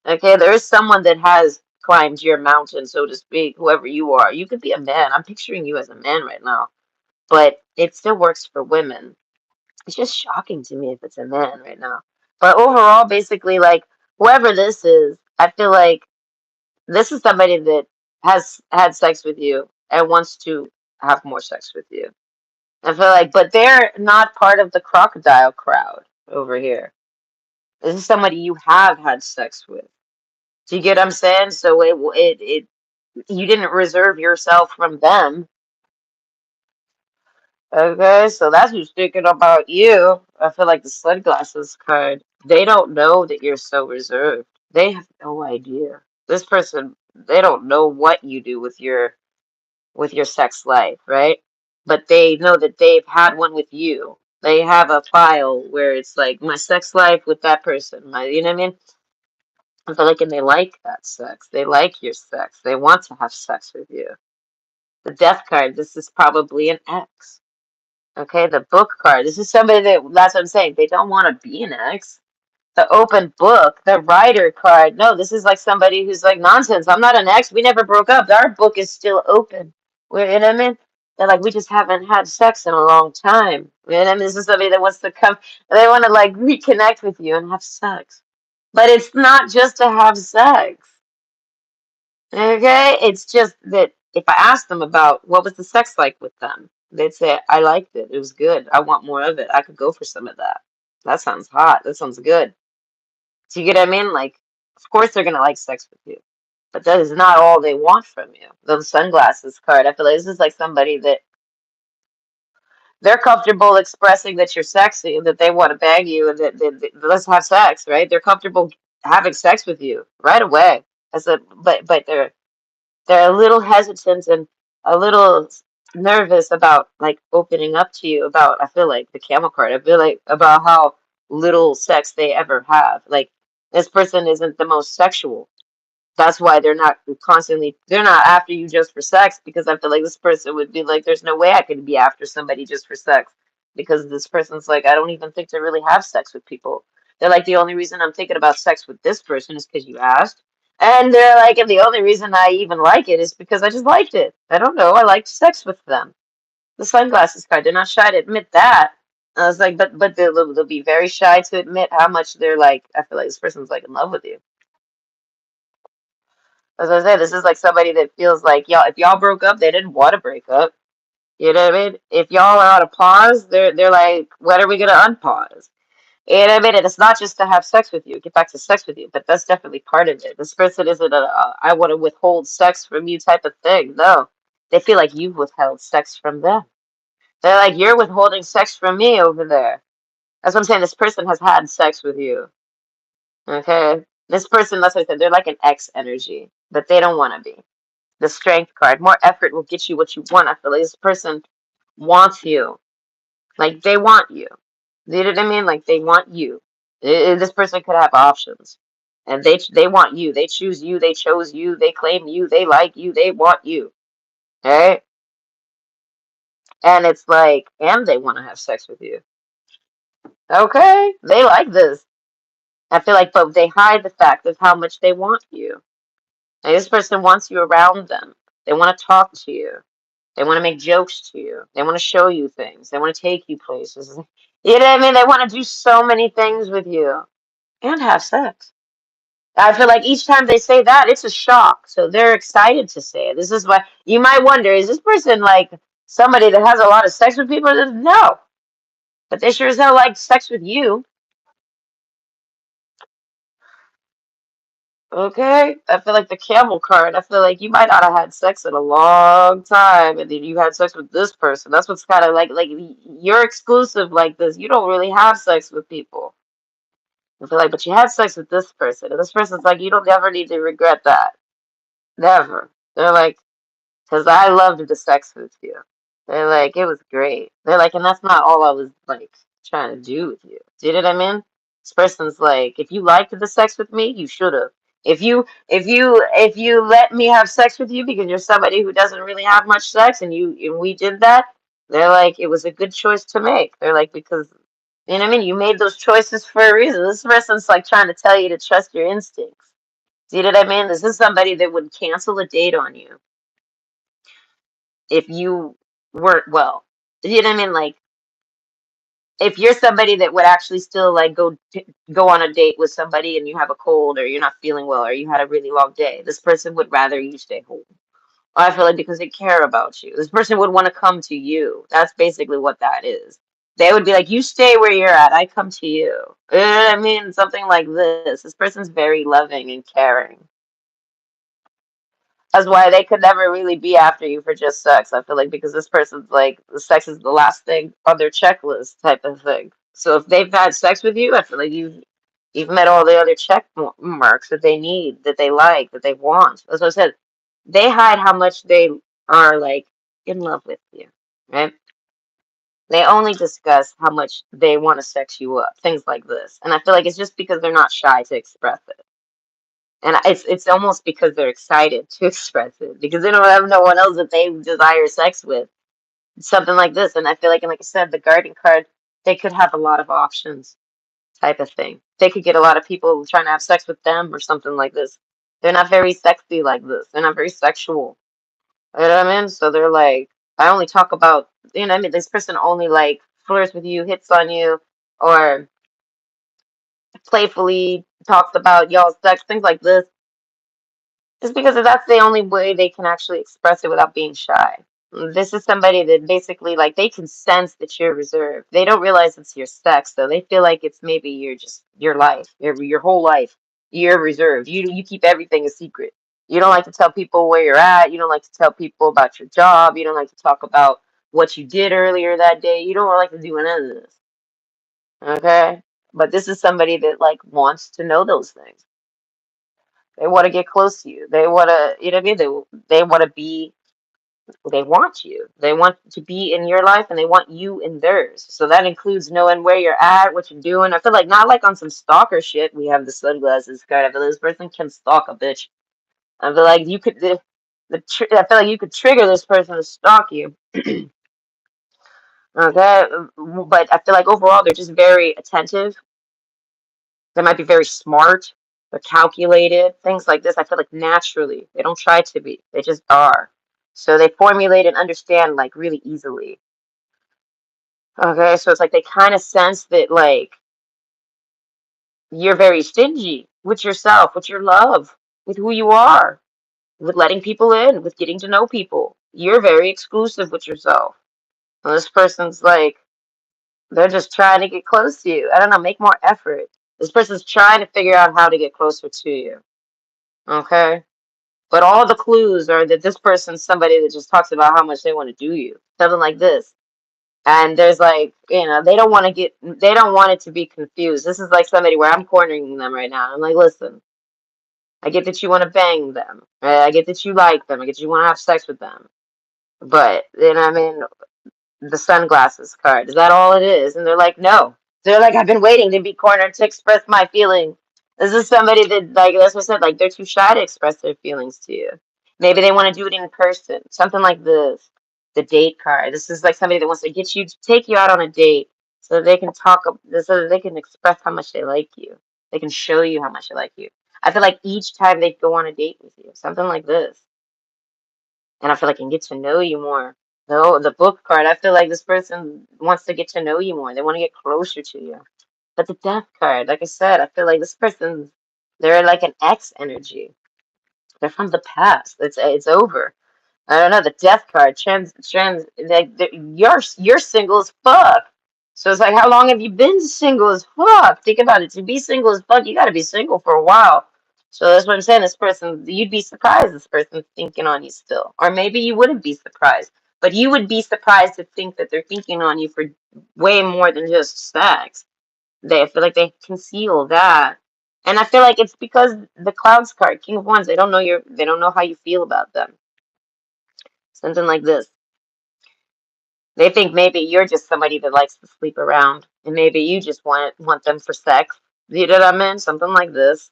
Speaker 1: Okay, there is someone that has climbed your mountain, so to speak, whoever you are. You could be a man. I'm picturing you as a man right now, but it still works for women. It's just shocking to me if it's a man right now. But overall, basically, like whoever this is, I feel like this is somebody that has had sex with you and wants to have more sex with you. I feel like, but they're not part of the crocodile crowd over here. This is somebody you have had sex with. Do you get what I'm saying? So it you didn't reserve yourself from them. Okay, so that's who's thinking about you. I feel like the sunglasses card. They don't know that you're so reserved. They have no idea. This person, they don't know what you do with your sex life, right? But they know that they've had one with you. They have a file where it's like my sex life with that person. You know what I mean? I feel like, and they like that sex. They like your sex. They want to have sex with you. The death card, this is probably an ex. Okay, the book card. This is somebody that's what I'm saying. They don't want to be an ex. The open book, the writer card. No, this is like somebody who's like nonsense. I'm not an ex. We never broke up. Our book is still open. You know what I mean? They're like, we just haven't had sex in a long time. You know what I mean? This is somebody that wants to come. They want to like reconnect with you and have sex. But it's not just to have sex. Okay, it's just that if I asked them about what was the sex like with them, they'd say, I liked it. It was good. I want more of it. I could go for some of that. That sounds hot. That sounds good. Do you get what I mean? Like, of course they're gonna like sex with you, but that is not all they want from you. The sunglasses card. I feel like this is like somebody that they're comfortable expressing that you're sexy and that they want to bang you and that let's have sex, right? They're comfortable having sex with you right away. But they're a little hesitant and a little nervous about like opening up to you about, I feel like the camel card. I feel like about how little sex they ever have. Like this person isn't the most sexual. That's why they're not after you just for sex, because I feel like this person would be like, there's no way I could be after somebody just for sex, because this person's like, I don't even think to really have sex with people. They're like, the only reason I'm thinking about sex with this person is because you asked. And they're like, and the only reason I even like it is because I just liked it. I don't know. I liked sex with them. The sunglasses card. They're not shy to admit that. I was like, but they'll be very shy to admit how much they're like, I feel like this person's like in love with you. As I say, this is like somebody that feels like y'all, if y'all broke up, they didn't want to break up. You know what I mean? If y'all are on a pause, they're like, when are we gonna unpause? You know what I mean? And it's not just to have sex with you, get back to sex with you, but that's definitely part of it. This person isn't I want to withhold sex from you type of thing. No, They feel like you've withheld sex from them. They're like, you're withholding sex from me over there. That's what I'm saying. This person has had sex with you. Okay? This person, that's what I said, they're like an X energy, but they don't want to be. The strength card. More effort will get you what you want. I feel like this person wants you. Like they want you. You know what I mean? Like they want you. This person could have options. And they want you. They choose you. They chose you. They claim you. They like you. They want you. Right? And it's like, and they want to have sex with you. Okay? They like this. I feel like, but they hide the fact of how much they want you. Like, this person wants you around them. They want to talk to you. They want to make jokes to you. They want to show you things. They want to take you places. You know what I mean? They want to do so many things with you and have sex. I feel like each time they say that, it's a shock. So they're excited to say it. This is why you might wonder, is this person like somebody that has a lot of sex with people? No. But they sure as hell like sex with you. Okay? I feel like the camel card. I feel like you might not have had sex in a long time, and then you had sex with this person. That's what's kind of like you're exclusive like this. You don't really have sex with people. I feel like, but you had sex with this person, and this person's like, you don't ever need to regret that. Never. They're like, because I loved the sex with you. They're like, it was great. They're like, and that's not all I was like trying to do with you. Do you know what I mean? This person's like, if you liked the sex with me, you should have. If you let me have sex with you because you're somebody who doesn't really have much sex and we did that, they're like, it was a good choice to make. They're like, because you know what I mean? You made those choices for a reason. This person's like trying to tell you to trust your instincts. Do you know what I mean? This is somebody that would cancel a date on you if you weren't well. You know what I mean? Like if you're somebody that would actually still like go on a date with somebody and you have a cold or you're not feeling well or you had a really long day, this person would rather you stay home. I feel like because they care about you. This person would want to come to you. That's basically what that is. They would be like, you stay where you're at. I come to you. You know what I mean? Something like this. This person's very loving and caring. That's why they could never really be after you for just sex. I feel like because this person's like the sex is the last thing on their checklist type of thing. So if they've had sex with you, I feel like you've met all the other check marks that they need, that they like, that they want. As I said, they hide how much they are like in love with you, right? They only discuss how much they want to sex you up, things like this. And I feel like it's just because they're not shy to express it. And it's almost because they're excited to express it because they don't have no one else that they desire sex with. Something like this. And I feel like, and like I said, the guardian card, they could have a lot of options type of thing. They could get a lot of people trying to have sex with them or something like this. They're not very sexy like this. They're not very sexual. You know what I mean? So they're like, I only talk about, you know what I mean? This person only like flirts with you, hits on you, or playfully talks about y'all sex, things like this. Just because that's the only way they can actually express it without being shy. This is somebody that basically like they can sense that you're reserved. They don't realize it's your sex though. They feel like it's maybe your life, your whole life. You're reserved. You keep everything a secret. You don't like to tell people where you're at. You don't like to tell people about your job. You don't like to talk about what you did earlier that day. You don't like to do any of this. Okay? But this is somebody that like wants to know those things. They want to get close to you. They want to, you know what I mean? They want to be, they want you. They want to be in your life and they want you in theirs. So that includes knowing where you're at, what you're doing. I feel like not like on some stalker shit. We have the sunglasses card. I feel this person can stalk a bitch. I feel like you could, I feel like you could trigger this person to stalk you. Okay, but I feel like overall they're just very attentive. They might be very smart, they're calculated, things like this. I feel like naturally, they don't try to be, they just are. So they formulate and understand like really easily. Okay, so it's like they kind of sense that like you're very stingy with yourself, with your love, with who you are, with letting people in, with getting to know people. You're very exclusive with yourself. And this person's like, they're just trying to get close to you. I don't know, make more effort. This person's trying to figure out how to get closer to you. Okay? But all the clues are that this person's somebody that just talks about how much they want to do you, something like this. And there's like, they don't want to they don't want it to be confused. This is like somebody where I'm cornering them right now. I'm like, listen, I get that you want to bang them, right? I get that you like them. I get that you want to have sex with them. But, I mean, the sunglasses card, is that all it is? And they're like, no. They're like, I've been waiting to be cornered to express my feeling. This is somebody that, like, that's what I said, like, they're too shy to express their feelings to you. Maybe they want to do it in person, something like this. The date card. This is like somebody that wants to get you to take you out on a date so that they can so that they can express how much they like you. They can show you how much they like you. I feel like each time they go on a date with you, something like this. And I feel like I can get to know you more. The book card, I feel like this person wants to get to know you more. They want to get closer to you. But the death card, like I said, I feel like this person, they're like an ex energy. They're from the past. It's over. I don't know, the death card, like you're single as fuck. So it's like, how long have you been single as fuck? Think about it. To be single as fuck, you got to be single for a while. So that's what I'm saying. This person, you'd be surprised this person's thinking on you still, or maybe you wouldn't be surprised, but you would be surprised to think that they're thinking on you for way more than just sex. I feel like they conceal that. And I feel like it's because the clouds card, King of Wands, they don't know how you feel about them. Something like this. They think maybe you're just somebody that likes to sleep around, and maybe you just want them for sex. You know what I mean? Something like this.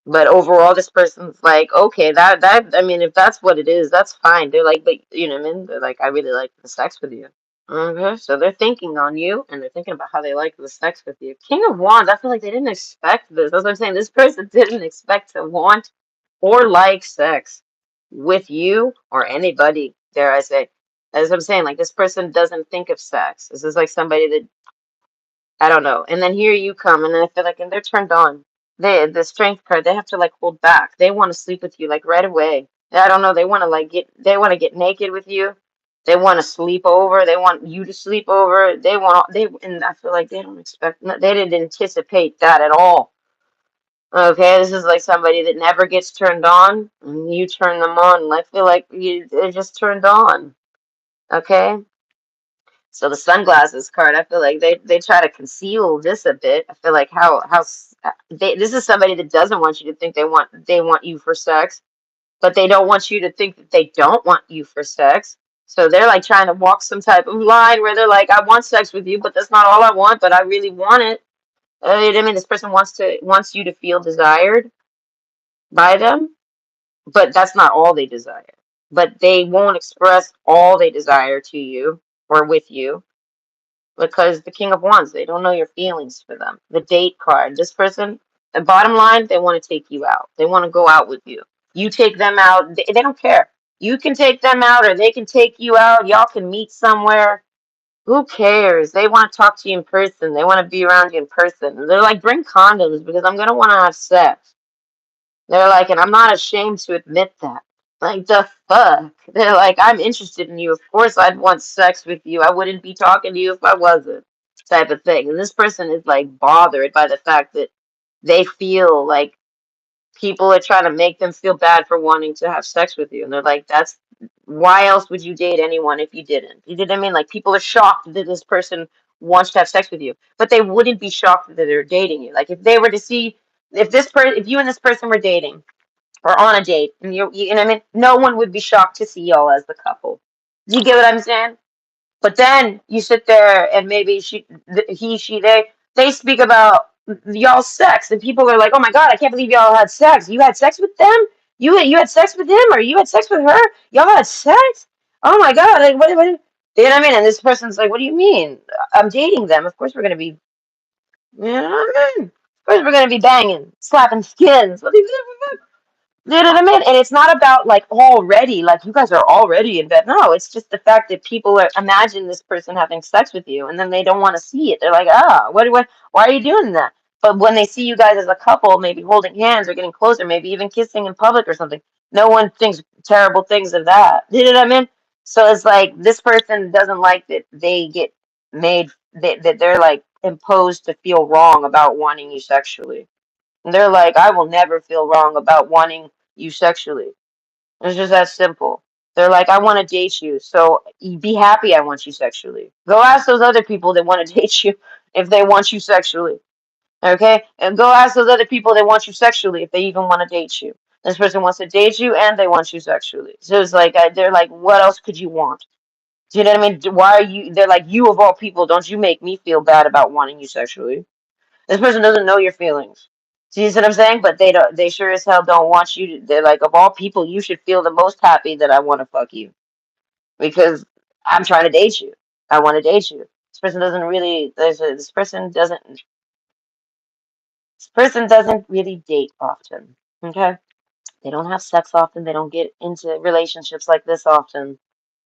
Speaker 1: But overall, this person's like, okay, that I mean, if that's what it is, that's fine. They're like, but you know what I mean? They're like, I really like the sex with you. Okay, so they're thinking on you, and they're thinking about how they like the sex with you. King of Wands, I feel like they didn't expect this. That's what I'm saying. This person didn't expect to want or like sex with you or anybody, dare I say. As I'm saying, like this person doesn't think of sex. This is like somebody that I don't know. And then here you come, and then I feel like, and they're turned on. The strength card, they have to like hold back. They want to sleep with you like right away. I don't know. They want to get naked with you. They want to sleep over. They want you to sleep over. And I feel like they don't expect, they didn't anticipate that at all. Okay, this is like somebody that never gets turned on, and you turn them on. And I feel like they're just turned on. Okay. So the sunglasses card, I feel like they try to conceal this a bit. I feel like this is somebody that doesn't want you to think they want you for sex, but they don't want you to think that they don't want you for sex. So they're like trying to walk some type of line where they're like, I want sex with you, but that's not all I want, but I really want it. You know what I mean? This person wants you to feel desired by them, but that's not all they desire. But they won't express all they desire to you or with you because the King of Wands, they don't know your feelings for them. The date card, this person, the bottom line, they want to take you out. They want to go out with you. You take them out, they don't care. You can take them out or they can take you out. Y'all can meet somewhere. Who cares? They want to talk to you in person. They want to be around you in person. And they're like, bring condoms because I'm going to want to have sex. They're like, and I'm not ashamed to admit that. Like, the fuck? They're like, I'm interested in you. Of course, I'd want sex with you. I wouldn't be talking to you if I wasn't. Type of thing. And this person is like bothered by the fact that they feel like people are trying to make them feel bad for wanting to have sex with you. And they're like, that's why else would you date anyone if you didn't? You did what I mean? Like, people are shocked that this person wants to have sex with you, but they wouldn't be shocked that they're dating you. Like, if they were to see, if you and this person were dating, or on a date, and you know what I mean? No one would be shocked to see y'all as the couple. You get what I'm saying? But then you sit there and maybe they speak about y'all's sex, and people are like, "Oh my God, I can't believe y'all had sex. You had sex with them? You had sex with him, or you had sex with her? Y'all had sex? Oh my God! Like, what? You know what I mean?" And this person's like, "What do you mean? I'm dating them. Of course we're gonna be, you know what I mean? Of course we're gonna be banging, slapping skins. What do you?" You know what I mean? And it's not about like already, like you guys are already in bed. No, it's just the fact that people are imagine this person having sex with you and then they don't want to see it. They're like, why are you doing that? But when they see you guys as a couple, maybe holding hands or getting closer, maybe even kissing in public or something, no one thinks terrible things of that. You know what I mean? So it's like this person doesn't like that they get made that they're like imposed to feel wrong about wanting you sexually. And they're like, I will never feel wrong about wanting you sexually. It's just that simple. They're like, I want to date you, so be happy I want you sexually. Go ask those other people that want to date you if they want you sexually. Okay? And go ask those other people that want you sexually if they even want to date you. This person wants to date you and they want you sexually. So it's like, they're like, what else could you want? Do you know what I mean? Why are you, they're like, you of all people, don't you make me feel bad about wanting you sexually. This person doesn't know your feelings. See what I'm saying? But they don't. They sure as hell don't want you to. They're like, of all people, you should feel the most happy that I want to fuck you because I'm trying to date you. I want to date you. This person doesn't really. This person doesn't. This person doesn't really date often. Okay. They don't have sex often. They don't get into relationships like this often.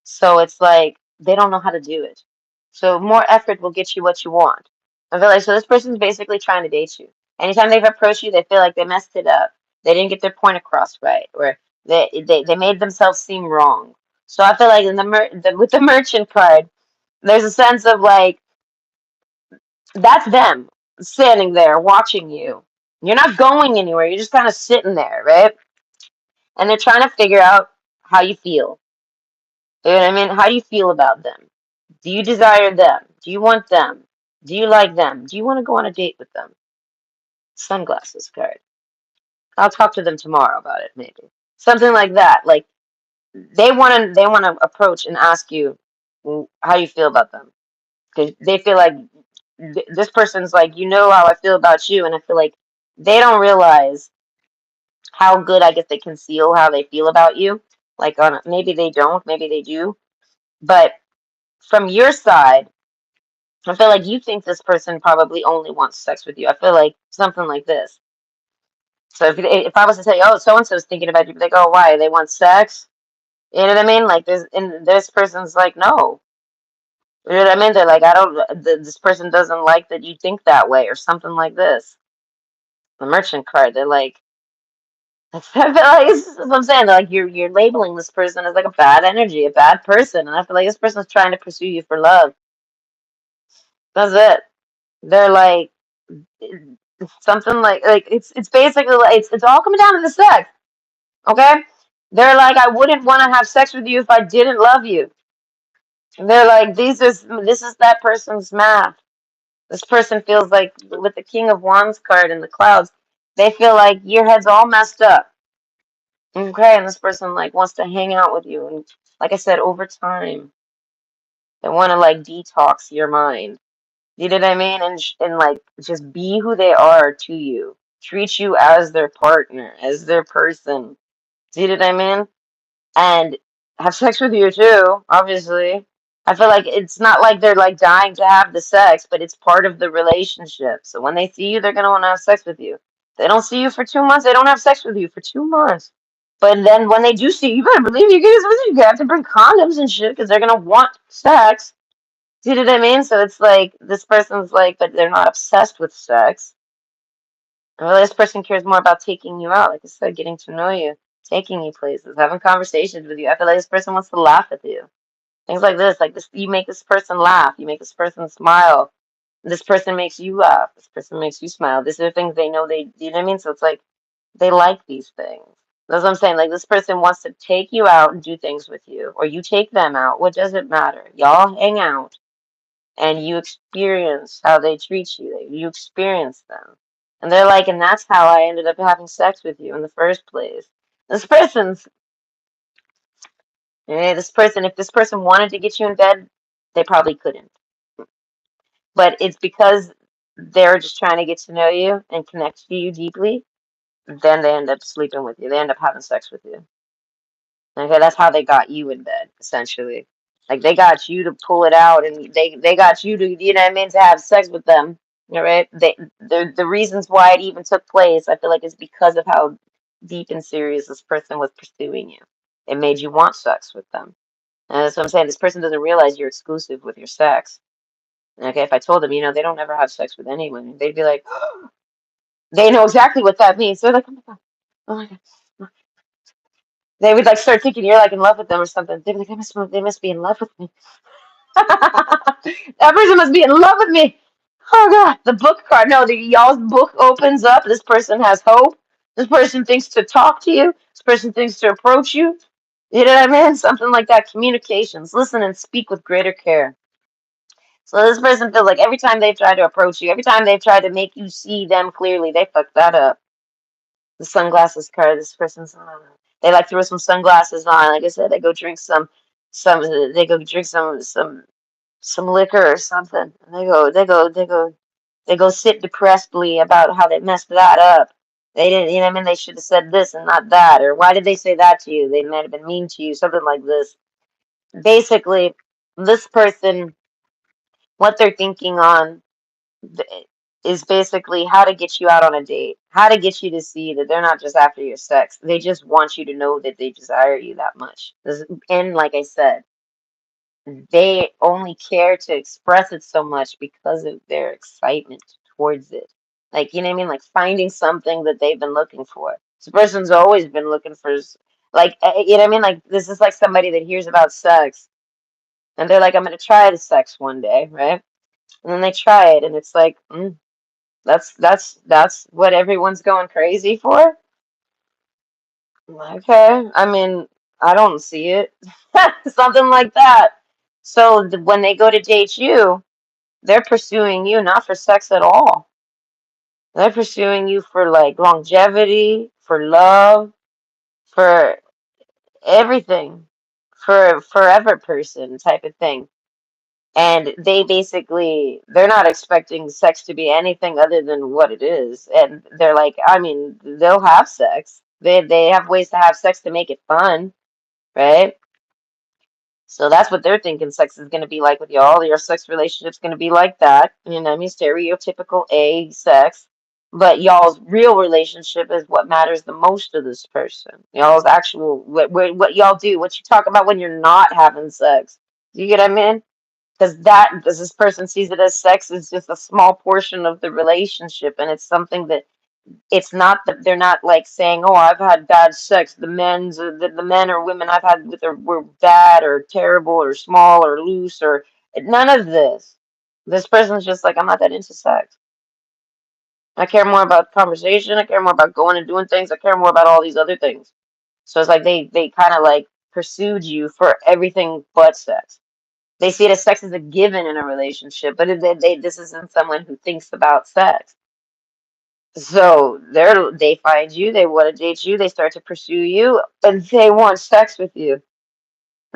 Speaker 1: So it's like they don't know how to do it. So more effort will get you what you want. I feel like so this person's basically trying to date you. Anytime they've approached you, they feel like they messed it up. They didn't get their point across right, or they made themselves seem wrong. So I feel like in with the merchant card, there's a sense of like that's them standing there watching you. You're not going anywhere. You're just kind of sitting there, right? And they're trying to figure out how you feel. You know what I mean? How do you feel about them? Do you desire them? Do you want them? Do you like them? Do you want to go on a date with them? Sunglasses card. I'll talk to them tomorrow about it, maybe. Something like that. Like they want to approach and ask you how you feel about them because they feel like this person's like you know how I feel about you, and I feel like they don't realize how good I guess they conceal how they feel about you. Like on maybe they don't, maybe they do, but from your side, I feel like you think this person probably only wants sex with you. I feel like something like this. So if I was to say, oh, so and so's thinking about you, be like, oh, why? They want sex? You know what I mean? Like this, and this person's like, no. You know what I mean? They're like, I don't. This person doesn't like that you think that way, or something like this. The merchant card. They're like, I feel like this is what I'm saying. They're like you're labeling this person as like a bad energy, a bad person, and I feel like this person's trying to pursue you for love. That's it. They're like something like it's basically like it's all coming down to the sex. Okay? They're like, I wouldn't want to have sex with you if I didn't love you. And they're like, this is that person's math. This person feels like with the King of Wands card in the clouds, they feel like your head's all messed up. Okay, and this person like wants to hang out with you, and like I said, over time, they want to like detox your mind. You know what I mean? And like just be who they are to you. Treat you as their partner, as their person. See what I mean? And have sex with you too, obviously. I feel like it's not like they're like dying to have the sex, but it's part of the relationship. So when they see you, they're gonna want to have sex with you. They don't see you for 2 months, they don't have sex with you for 2 months. But then when they do see you, you better believe you guys with you have to bring condoms and shit because they're gonna want sex. See what I mean? So it's like this person's like, but they're not obsessed with sex. Well, this person cares more about taking you out, like I said, getting to know you, taking you places, having conversations with you. I feel like this person wants to laugh with you. Things like this, you make this person laugh, you make this person smile. This person makes you laugh. This person makes you smile. These are things they know you know what I mean? So it's like they like these things. That's what I'm saying. Like this person wants to take you out and do things with you, or you take them out. What does it matter? Y'all hang out and you experience how they treat you. You experience them. And they're like, and that's how I ended up having sex with you in the first place. This person's, if this person wanted to get you in bed, they probably couldn't. But it's because they're just trying to get to know you and connect to you deeply, then they end up sleeping with you. They end up having sex with you. Okay, that's how they got you in bed, essentially. Like they got you to pull it out, and they got you to, you know what I mean, to have sex with them. All right, the reasons why it even took place, I feel like, is because of how deep and serious this person was pursuing you. It made you want sex with them, and that's what I'm saying. This person doesn't realize you're exclusive with your sex. Okay, if I told them, they don't ever have sex with anyone, they'd be like, they know exactly what that means. They're like, oh my god, oh my god. They would like start thinking you're like in love with them or something. They'd be like, they must be in love with me. That person must be in love with me. Oh god, the book card. No, y'all's book opens up. This person has hope. This person thinks to talk to you. This person thinks to approach you. You know what I mean? Something like that. Communications. Listen and speak with greater care. So this person feels like every time they've tried to approach you, every time they've tried to make you see them clearly, they fucked that up. The sunglasses card. This person's they like throw some sunglasses on. Like I said, they go drink some. They go drink some liquor or something. And they go sit depressedly about how they messed that up. They didn't, you know what I mean? They should have said this and not that. Or why did they say that to you? They might have been mean to you, something like this. Basically, this person, what they're thinking on is basically how to get you out on a date, how to get you to see that they're not just after your sex. They just want you to know that they desire you that much. And like I said, they only care to express it so much because of their excitement towards it. Like, you know what I mean? Like finding something that they've been looking for. This person's always been looking for, like, you know what I mean? Like, this is like somebody that hears about sex and they're like, I'm going to try the sex one day, right? And then they try it and it's like, that's what everyone's going crazy for? Okay. I mean, I don't see it. Something like that. So when they go to date you, they're pursuing you not for sex at all. They're pursuing you for like longevity, for love, for everything, for a forever person type of thing. And they basically they're not expecting sex to be anything other than what it is. And they're like, I mean, they'll have sex. They have ways to have sex to make it fun, right? So that's what they're thinking sex is going to be like with y'all. Your sex relationship's going to be like that. You know what I mean? Stereotypical A sex. But y'all's real relationship is what matters the most to this person. Y'all's actual, what y'all do, what you talk about when you're not having sex. Do you get what I mean? Because this person sees it as sex is just a small portion of the relationship. And it's something that it's not that they're not like saying, "Oh, I've had bad sex. The men or women I've had with were bad or terrible or small or loose or none of this." This person's just like, "I'm not that into sex. I care more about conversation. I care more about going and doing things. I care more about all these other things." So it's like they kind of like pursued you for everything but sex. They see it as sex as a given in a relationship, but this isn't someone who thinks about sex. So they find you, they want to date you, they start to pursue you, and they want sex with you.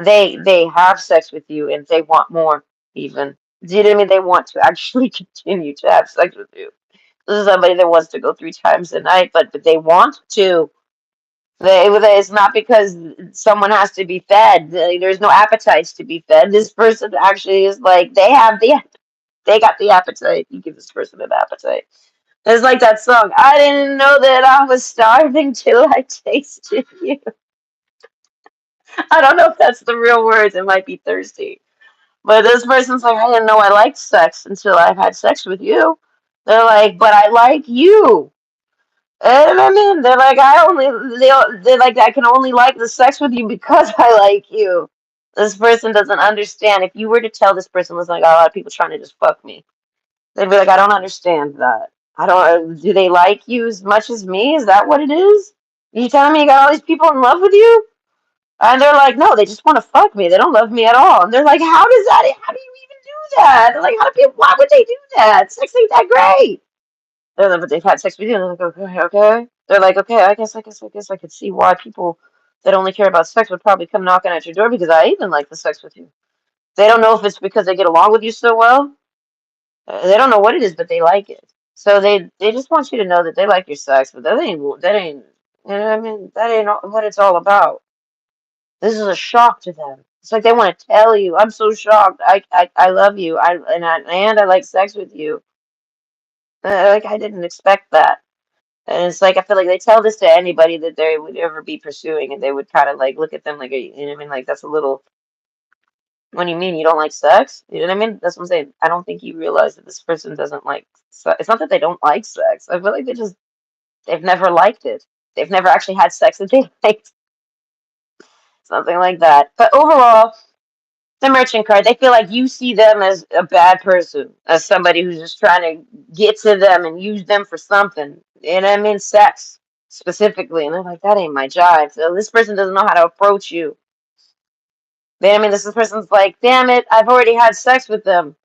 Speaker 1: They have sex with you and they want more even. Do you know what I mean? They want to actually continue to have sex with you. This is somebody that wants to go 3 times a night, but they want to. It's not because someone has to be fed. There's no appetites to be fed. This person actually is like they got the appetite. You give this person an appetite. It's like that song. I didn't know that I was starving till I tasted you. I don't know if that's the real words. It might be thirsty. But this person's like, I didn't know I liked sex until I've had sex with you. They're like, but I like you. And I mean, they're like, they're like, I can only like the sex with you because I like you. This person doesn't understand. If you were to tell this person, listen, I got a lot of people trying to just fuck me. They'd be like, I don't understand that. I don't. Do they like you as much as me? Is that what it is? You telling me you got all these people in love with you? And they're like, no, they just want to fuck me. They don't love me at all. And they're like, how does that? How do you even do that? They're like, how do people? Why would they do that? Sex ain't that great. They're like, but they've had sex with you. And they're like, okay, okay. They're like, okay, I guess I could see why people that only care about sex would probably come knocking at your door because I even like the sex with you. They don't know if it's because they get along with you so well. They don't know what it is, but they like it. So they just want you to know that they like your sex, but that ain't you know what I mean? That ain't what it's all about. This is a shock to them. It's like they want to tell you, I'm so shocked. I love you. And I like sex with you. Like I didn't expect that. And it's like I feel like they tell this to anybody that they would ever be pursuing, and they would kind of like look at them like, you know what I mean? Like that's a little. What do you mean you don't like sex? You know what I mean? That's what I'm saying. I don't think you realize that this person doesn't like sex. It's not that they don't like sex. I feel like they've never liked it. They've never actually had sex that they liked. Something like that. But overall, the merchant card, they feel like you see them as a bad person, as somebody who's just trying to get to them and use them for something. You know what I mean? Sex specifically. And they're like, that ain't my jive. So this person doesn't know how to approach you. Then I mean, this person's like, damn it, I've already had sex with them.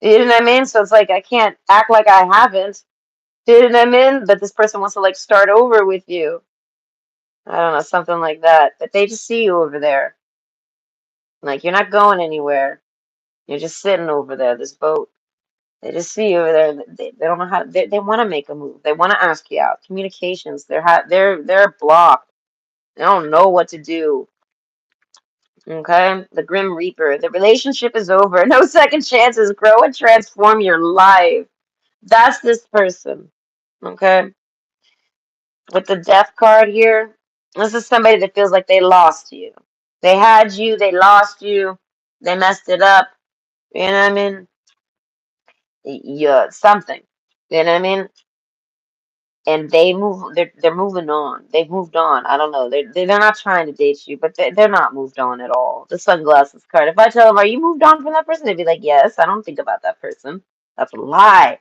Speaker 1: You know what I mean? So it's like I can't act like I haven't. You know what I mean? But this person wants to like start over with you. I don't know, something like that. But they just see you over there. Like you're not going anywhere. You're just sitting over there, this boat. They just see you over there. They don't know how. They want to make a move. They want to ask you out. Communications. They're blocked. They don't know what to do. Okay, the Grim Reaper. The relationship is over. No second chances. Grow and transform your life. That's this person. Okay, with the Death card here, this is somebody that feels like they lost you. They had you. They lost you. They messed it up. You know what I mean? Yeah, something. You know what I mean? And they're moving on. They've moved on. I don't know. They're not trying to date you, but they're not moved on at all. The sunglasses card. If I tell them, are you moved on from that person? They'd be like, yes, I don't think about that person. That's a lie.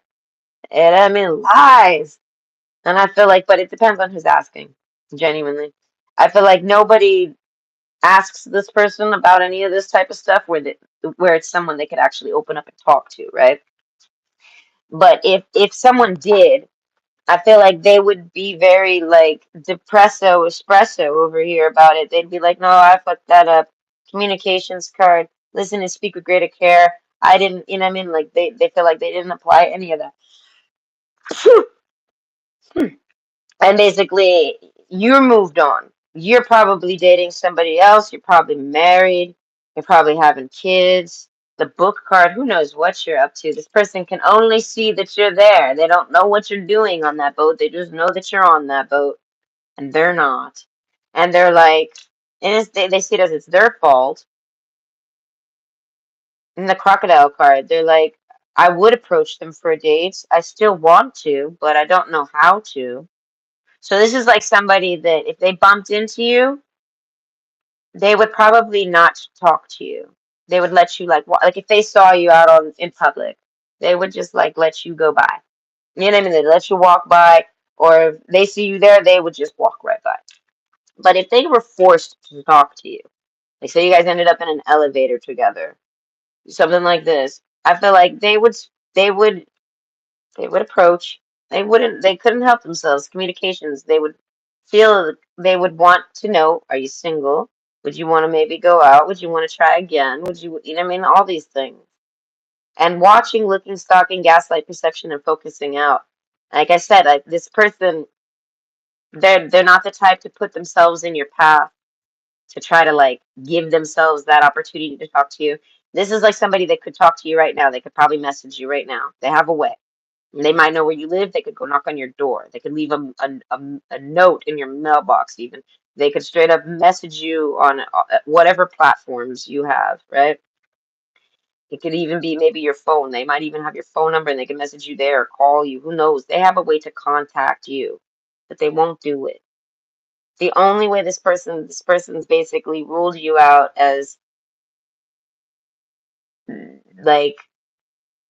Speaker 1: And I mean lies. And I feel like, but it depends on who's asking, genuinely. I feel like nobody asks this person about any of this type of stuff where it's someone they could actually open up and talk to, right? But if someone did, I feel like they would be very like depresso espresso over here about it. They'd be like, no, I fucked that up. Communications card. Listen and speak with greater care. I didn't, you know what I mean? Like they feel like they didn't apply any of that. And basically, you're moved on. You're probably dating somebody else. You're probably married. You're probably having kids. The book card, who knows what you're up to? This person can only see that you're there. They don't know what you're doing on that boat. They just know that you're on that boat, and they're not. And they're like, and they see it as it's their fault. And the crocodile card, they're like, I would approach them for a date. I still want to, but I don't know how to. So this is like somebody that if they bumped into you, they would probably not talk to you. They would let you like if they saw you out on in public, they would just like let you go by. You know what I mean? They let you walk by, or if they see you there, they would just walk right by. But if they were forced to talk to you, like say you guys ended up in an elevator together, something like this, I feel like they would they would approach. They couldn't help themselves. Communications. They would feel they would want to know, are you single? Would you want to maybe go out? Would you want to try again? Would you know what I mean? All these things. And watching, looking, stalking, gaslight, perception, and focusing out. Like I said, like this person, they're not the type to put themselves in your path to try to like give themselves that opportunity to talk to you. This is like somebody that could talk to you right now. They could probably message you right now. They have a way. They might know where you live. They could go knock on your door. They could leave a note in your mailbox, even. They could straight up message you on whatever platforms you have, right? It could even be maybe your phone. They might even have your phone number and they can message you there or call you. Who knows? They have a way to contact you, but they won't do it. The only way this person's basically ruled you out as like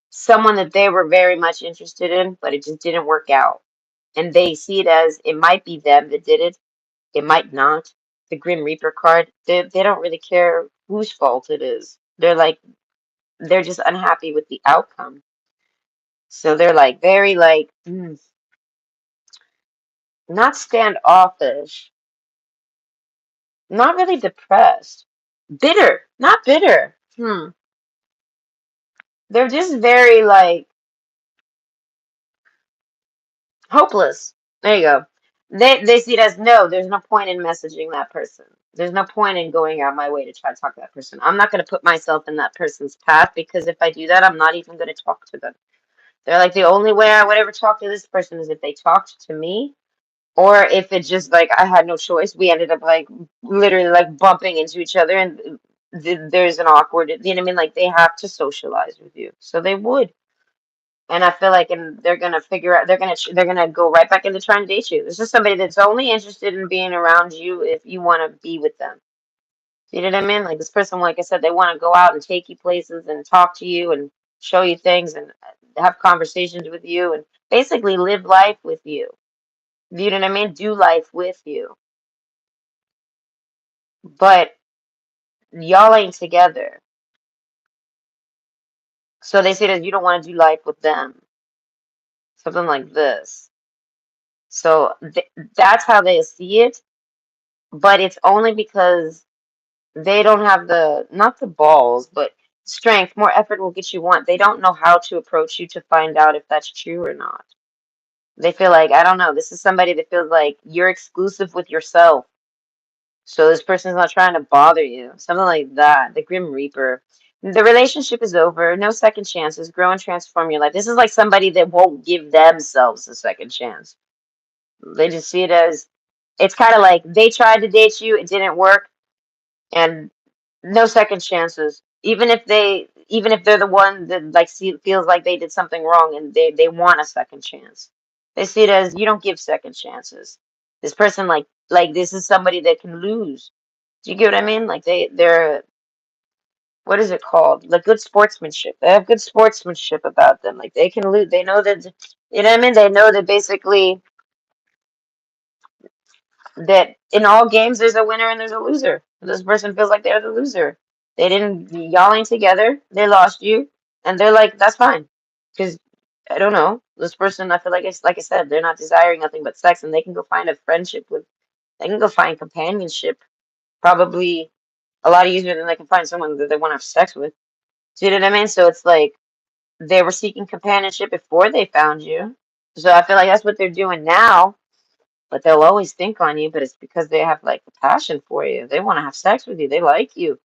Speaker 1: someone that they were very much interested in, but it just didn't work out. And they see it as it might be them that did it. It might not. The Grim Reaper card, they don't really care whose fault it is. They're just unhappy with the outcome. So they're like very like not standoffish, not really depressed, bitter, not bitter. They're just very like hopeless. There you go. They see it as no, there's no point in messaging that person. There's no point in going out my way to try to talk to that person. I'm not going to put myself in that person's path because if I do that, I'm not even going to talk to them. They're like the only way I would ever talk to this person is if they talked to me or if it's just like I had no choice. We ended up like literally like bumping into each other and there's an awkward, you know what I mean? Like they have to socialize with you. So they would. And I feel like and they're gonna figure out they're gonna go right back into trying to date you. This is somebody that's only interested in being around you if you want to be with them. You know what I mean? Like this person, like I said, they want to go out and take you places and talk to you and show you things and have conversations with you and basically live life with you. You know what I mean? Do life with you. But y'all ain't together. So they say that you don't want to do life with them. Something like this. So that's how they see it, but it's only because they don't have the, not the balls, but strength. More effort will get you one. They don't know how to approach you to find out if that's true or not. They feel like, I don't know, this is somebody that feels like you're exclusive with yourself. So this person's not trying to bother you. Something like that. The Grim Reaper. The relationship is over. No second chances. Grow and transform your life. This is like somebody that won't give themselves a second chance. They just see it as, it's kind of like they tried to date you, it didn't work, and no second chances. Even if they're the one that like feels like they did something wrong and they want a second chance. They see it as you don't give second chances. This person like this is somebody that can lose. Do you get what I mean? Like they're what is it called? Like good sportsmanship. They have good sportsmanship about them. Like they can lose. They know that, you know what I mean? They know that basically that in all games there's a winner and there's a loser. This person feels like they're the loser. They didn't, y'all ain't together. They lost you, and they're like, that's fine, because I don't know, this person. I feel like it's like I said, they're not desiring nothing but sex, and they can go find a friendship with. They can go find companionship, probably a lot easier than they can find someone that they want to have sex with. Do you know what I mean? So it's like they were seeking companionship before they found you. So I feel like that's what they're doing now, but they'll always think on you, but it's because they have like a passion for you. They want to have sex with you. They like you.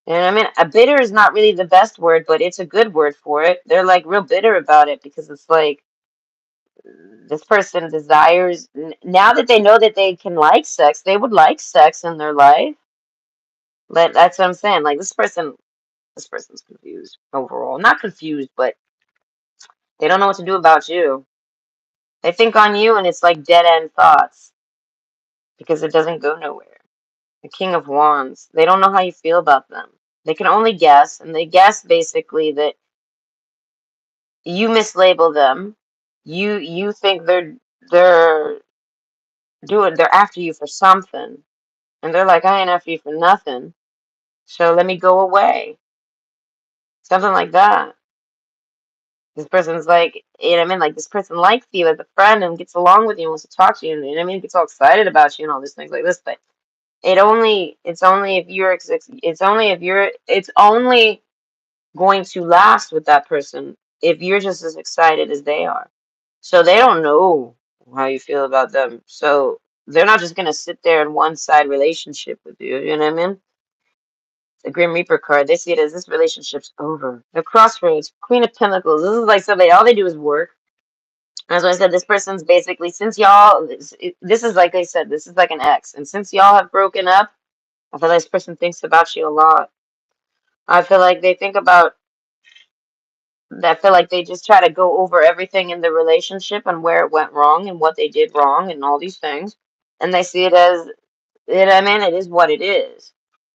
Speaker 1: You know what I mean? A bitter is not really the best word, but it's a good word for it. They're like real bitter about it because it's like this person desires, now that they know that they can like sex, they would like sex in their life. But that's what I'm saying. Like this person's confused overall. Not confused, but they don't know what to do about you. They think on you and it's like dead end thoughts because it doesn't go nowhere. The King of Wands. They don't know how you feel about them. They can only guess, and they guess basically that you mislabel them. You think they're they're after you for something, and they're like, I ain't after you for nothing. So let me go away. Something like that. This person's like, you know what I mean? Like this person likes you as a friend and gets along with you and wants to talk to you, and you know what I mean? Gets all excited about you and all these things like this, but it's only if you're it's only going to last with that person if you're just as excited as they are. So they don't know how you feel about them. So they're not just gonna sit there in one side relationship with you. You know what I mean? The Grim Reaper card, they see it as this relationship's over. The Crossroads, Queen of Pentacles. This is like somebody, all they do is work. As I said, this person's basically, since y'all, this is like I said, this is like an ex. And since y'all have broken up, I feel like this person thinks about you a lot. I feel like they think about, I feel like they just try to go over everything in the relationship and where it went wrong and what they did wrong and all these things. And they see it as, you know what I mean? It is what it is.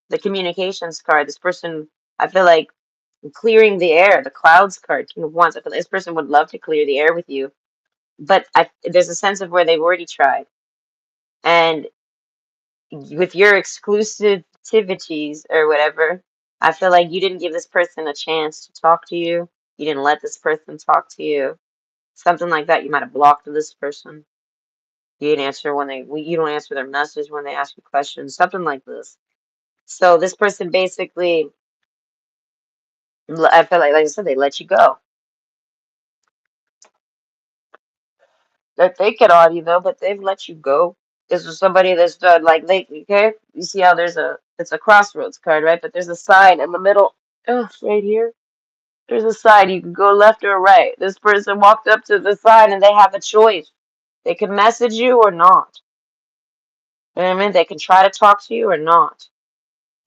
Speaker 1: The communications card, this person, I feel like clearing the air, the clouds card, King of Wands. I feel like this person would love to clear the air with you. But there's a sense of where they've already tried. And with your exclusivities or whatever, I feel like you didn't give this person a chance to talk to you. You didn't let this person talk to you. Something like that. You might have blocked this person. You didn't answer when you don't answer their message when they ask you questions. Something like this. So this person basically, I feel like I said, they let you go. They're thinking on you though, but they've let you go. This was somebody that's done like they, okay. You see how it's a crossroads card, right? But there's a sign in the middle. Oh, right here. There's a sign. You can go left or right. This person walked up to the sign and they have a choice. They can message you or not. You know what I mean? They can try to talk to you or not.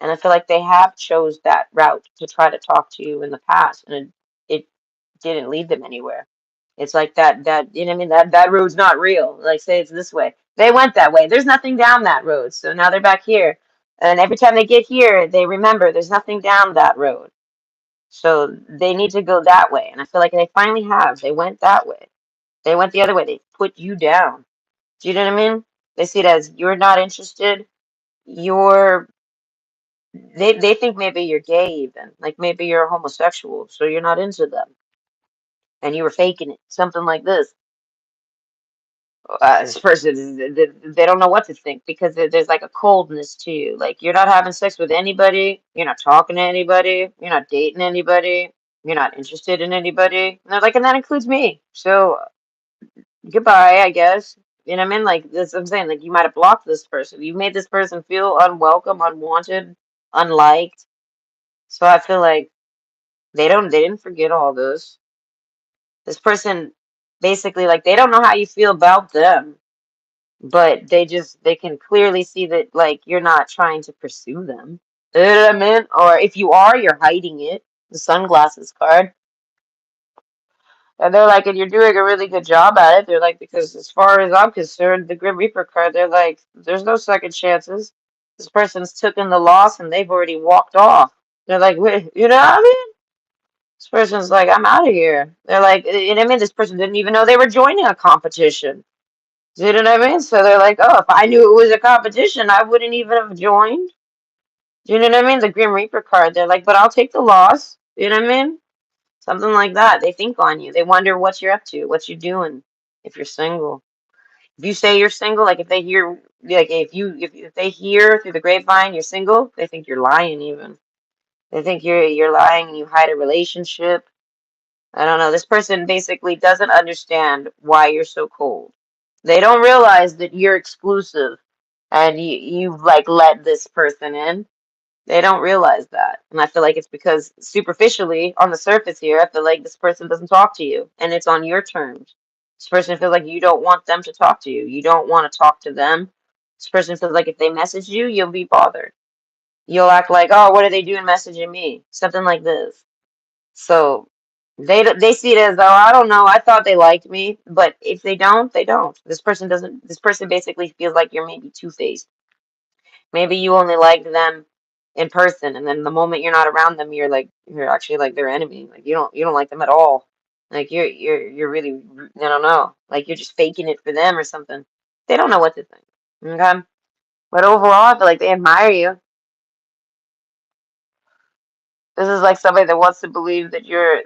Speaker 1: And I feel like they have chose that route to try to talk to you in the past, and it didn't lead them anywhere. It's like that you know what I mean? That road's not real. Like say it's this way. They went that way. There's nothing down that road. So now they're back here. And every time they get here, they remember there's nothing down that road. So they need to go that way. And I feel like they finally have. They went that way. They went the other way. They put you down. Do you know what I mean? They see it as you're not interested. You're They think maybe you're gay even, like maybe you're a homosexual, so you're not into them, and you were faking it, something like this. This person, they don't know what to think because there's like a coldness to you. Like you're not having sex with anybody, you're not talking to anybody, you're not dating anybody, you're not interested in anybody. And they're like, and that includes me. So goodbye, I guess. You know what I mean? Like this, I'm saying, like you might have blocked this person. You made this person feel unwelcome, unwanted, unliked. So I feel like they didn't forget all this. This person basically like they don't know how you feel about them, but they can clearly see that like you're not trying to pursue them. You know what I mean? Or if you are, you're hiding it. The sunglasses card. And they're like, and you're doing a really good job at it. They're like, because as far as I'm concerned, the Grim Reaper card, they're like, there's no second chances. This person's taken the loss and they've already walked off. They're like, wait, you know what I mean? This person's like, I'm out of here. They're like, and I mean, this person didn't even know they were joining a competition. You know what I mean? So they're like, oh, if I knew it was a competition, I wouldn't even have joined. You know what I mean? The Grim Reaper card. They're like, but I'll take the loss. You know what I mean? Something like that. They think on you. They wonder what you're up to, what you're doing if you're single. If you say you're single, like if they hear, like if they hear through the grapevine you're single, they think you're lying even. They think you're lying and you hide a relationship. I don't know. This person basically doesn't understand why you're so cold. They don't realize that you're exclusive and you've like let this person in. They don't realize that. And I feel like it's because superficially on the surface here, I feel like this person doesn't talk to you and it's on your terms. This person feels like you don't want them to talk to you. You don't want to talk to them. This person feels like if they message you, you'll be bothered. You'll act like, oh, what are they doing messaging me? Something like this. So they see it as though I don't know. I thought they liked me, but if they don't, they don't. This person doesn't. This person basically feels like you're maybe two-faced. Maybe you only liked them in person, and then the moment you're not around them, you're actually like their enemy. Like you don't like them at all. Like you're really I don't know. Like you're just faking it for them or something. They don't know what to think. Okay, but overall, I feel like they admire you. This is like somebody that wants to believe that you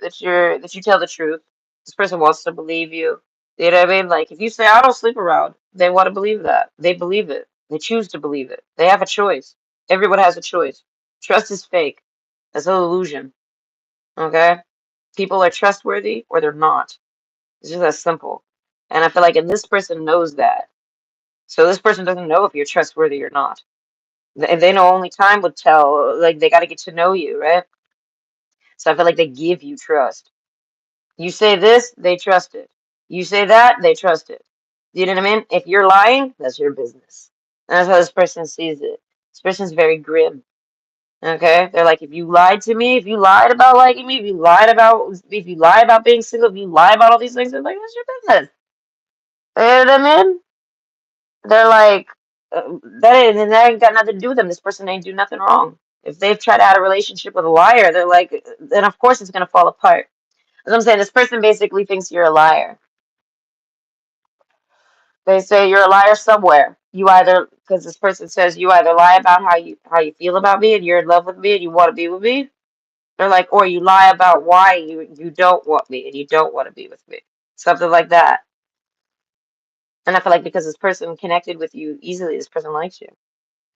Speaker 1: tell the truth. This person wants to believe you. You know what I mean? Like if you say I don't sleep around, they want to believe that. They believe it. They choose to believe it. They have a choice. Everyone has a choice. Trust is fake. That's an illusion. Okay? People are trustworthy or they're not. It's just that simple. And I feel like and this person knows that. So this person doesn't know if you're trustworthy or not. They know only time would tell. Like they got to get to know you, right? So I feel like they give you trust. You say this, they trust it. You say that, they trust it. You know what I mean? If you're lying, that's your business. And that's how this person sees it. This person's very grim. Okay? They're like, if you lied to me, if you lied about liking me, if you lie about being single, if you lie about all these things, they're like, that's your business. You know what I mean? They're like, that ain't got nothing to do with them. This person ain't do nothing wrong. If they've tried to have a relationship with a liar, they're like, then of course it's gonna fall apart. As I'm saying, this person basically thinks you're a liar. They say you're a liar somewhere. You either, because this person says you either lie about how you feel about me and you're in love with me and you want to be with me. They're like, or you lie about why you don't want me and you don't want to be with me. Something like that. And I feel like because this person connected with you easily, this person likes you.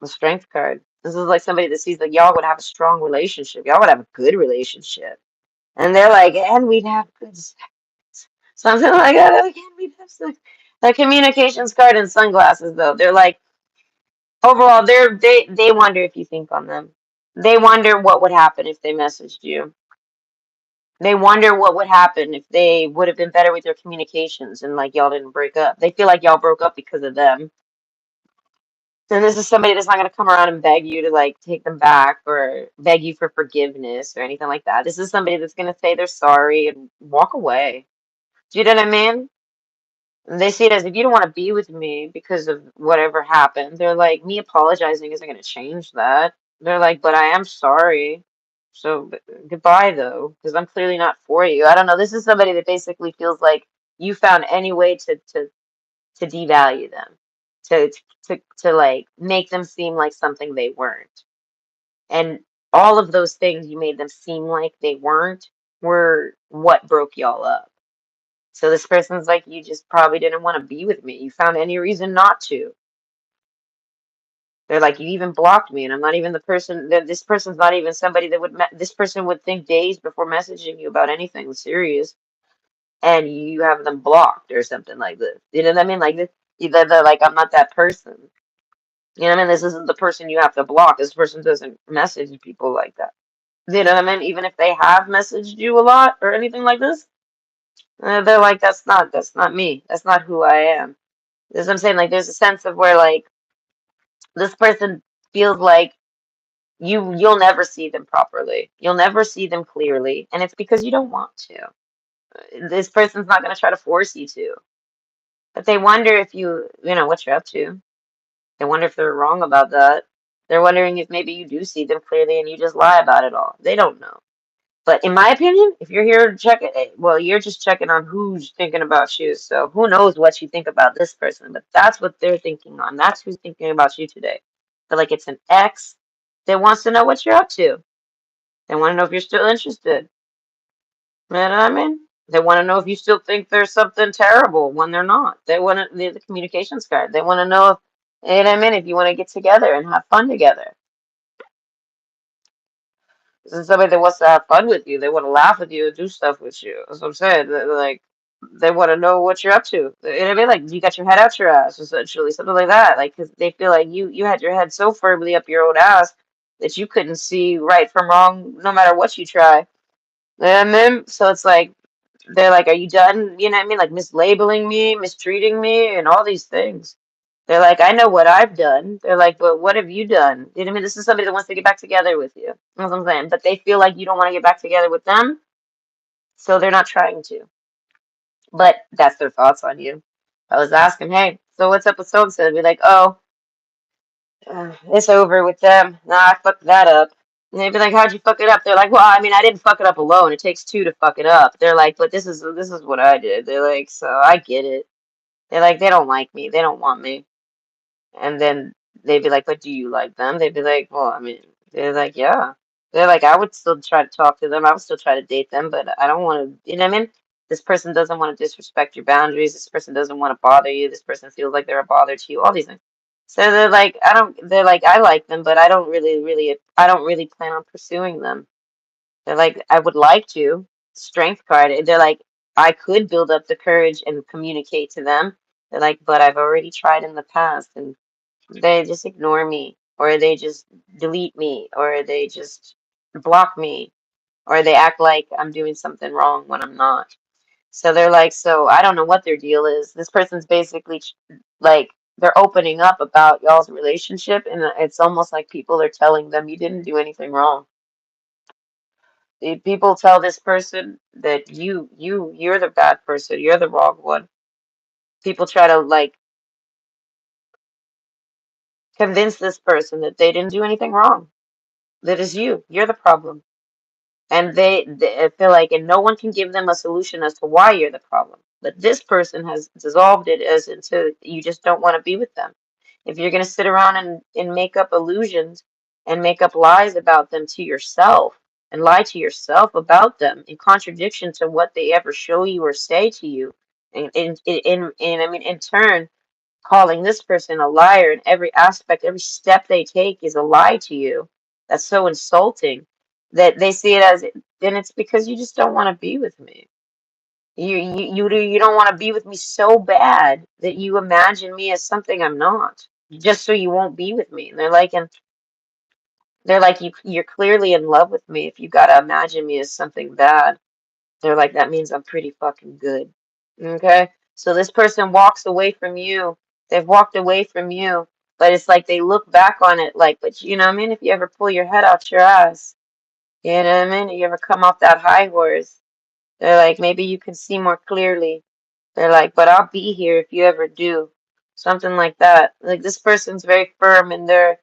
Speaker 1: The strength card. This is like somebody that sees that y'all would have a strong relationship. Y'all would have a good relationship. And they're like, and we'd have good sex. Something like that. Like, and we'd have sex. The communications card and sunglasses, though. They're like, overall, they wonder if you think on them. They wonder what would happen if they messaged you. They wonder what would happen if they would have been better with their communications and like y'all didn't break up. They feel like y'all broke up because of them. And this is somebody that's not going to come around and beg you to like take them back or beg you for forgiveness or anything like that. This is somebody that's going to say they're sorry and walk away. Do you know what I mean? They see it as if you don't want to be with me because of whatever happened. They're like, me apologizing isn't going to change that. They're like, but I am sorry. So goodbye, though, because I'm clearly not for you. I don't know. This is somebody that basically feels like you found any way to devalue them, to like make them seem like something they weren't. And all of those things you made them seem like they weren't were what broke y'all up. So this person's like, you just probably didn't want to be with me. You found any reason not to. They're like, you even blocked me, and I'm not even the person that this person's not even somebody that would this person would think days before messaging you about anything serious, and you have them blocked or something like this. You know what I mean? Like this, they're like, I'm not that person. You know what I mean? This isn't the person you have to block. This person doesn't message people like that. You know what I mean? Even if they have messaged you a lot or anything like this, they're like, that's not me. That's not who I am. That's what I'm saying. Like, there's a sense of where like this person feels like you'll never see them properly. You'll never see them clearly, and it's because you don't want to. This person's not going to try to force you to, but they wonder if you know what you're up to. They wonder if they're wrong about that. They're wondering if maybe you do see them clearly and you just lie about it all. They don't know. But in my opinion, if you're here to check it, well, you're just checking on who's thinking about you. So who knows what you think about this person, but that's what they're thinking on. That's who's thinking about you today. Feel like it's an ex that wants to know what you're up to. They want to know if you're still interested. You know what I mean? They want to know if you still think there's something terrible when they're not. They want to, the communications card. They want to know if, you know what I mean, if you want to get together and have fun together. This is somebody that wants to have fun with you. They want to laugh with you and do stuff with you. That's what I'm saying. Like, they want to know what you're up to. You know what I mean? Like, you got your head out your ass, essentially, something like that. Like, because they feel like you had your head so firmly up your own ass that you couldn't see right from wrong no matter what you try. And then, so it's like, they're like, are you done? You know what I mean? Like, mislabeling me, mistreating me, and all these things. They're like, I know what I've done. They're like, but what have you done? You know what I mean? This is somebody that wants to get back together with you. That's what I'm saying. But they feel like you don't want to get back together with them, so they're not trying to. But that's their thoughts on you. I was asking, hey, so what's up with so and so? They'd be like, oh, it's over with them. Nah, I fucked that up. And they'd be like, how'd you fuck it up? They're like, well, I mean, I didn't fuck it up alone. It takes two to fuck it up. They're like, but this is what I did. They're like, so I get it. They're like, they don't like me. They don't want me. And then they'd be like, but do you like them? They'd be like, well, I mean, they're like, yeah. They're like, I would still try to talk to them. I would still try to date them, but I don't want to, you know what I mean? This person doesn't want to disrespect your boundaries. This person doesn't want to bother you. This person feels like they're a bother to you, all these things. So they're like, they're like, I like them, but I don't I don't really plan on pursuing them. They're like, I would like to. Strength card. They're like, I could build up the courage and communicate to them. They're like, but I've already tried in the past, and they just ignore me, or they just delete me, or they just block me, or they act like I'm doing something wrong when I'm not. So they're like, so I don't know what their deal is. This person's basically like, they're opening up about y'all's relationship, and it's almost like people are telling them you didn't do anything wrong. People tell this person that you're the bad person, you're the wrong one. People try to like convince this person that they didn't do anything wrong. That is you're the problem. And they feel like, and no one can give them a solution as to why you're the problem. But this person has dissolved it as into you just don't want to be with them. If you're going to sit around and make up illusions and make up lies about them to yourself and lie to yourself about them in contradiction to what they ever show you or say to you, and I mean, in turn, calling this person a liar in every aspect, every step they take is a lie to you. That's so insulting that they see it as, then it's because you just don't want to be with me. You don't want to be with me so bad that you imagine me as something I'm not, just so you won't be with me. And they're like you're clearly in love with me if you gotta imagine me as something bad. They're like, that means I'm pretty fucking good. Okay? So this person walks away from you. They've walked away from you, but it's like they look back on it like, but you know what I mean? If you ever pull your head out your ass, you know what I mean? You ever come off that high horse, they're like, maybe you can see more clearly. They're like, but I'll be here if you ever do. Something like that. Like this person's very firm in their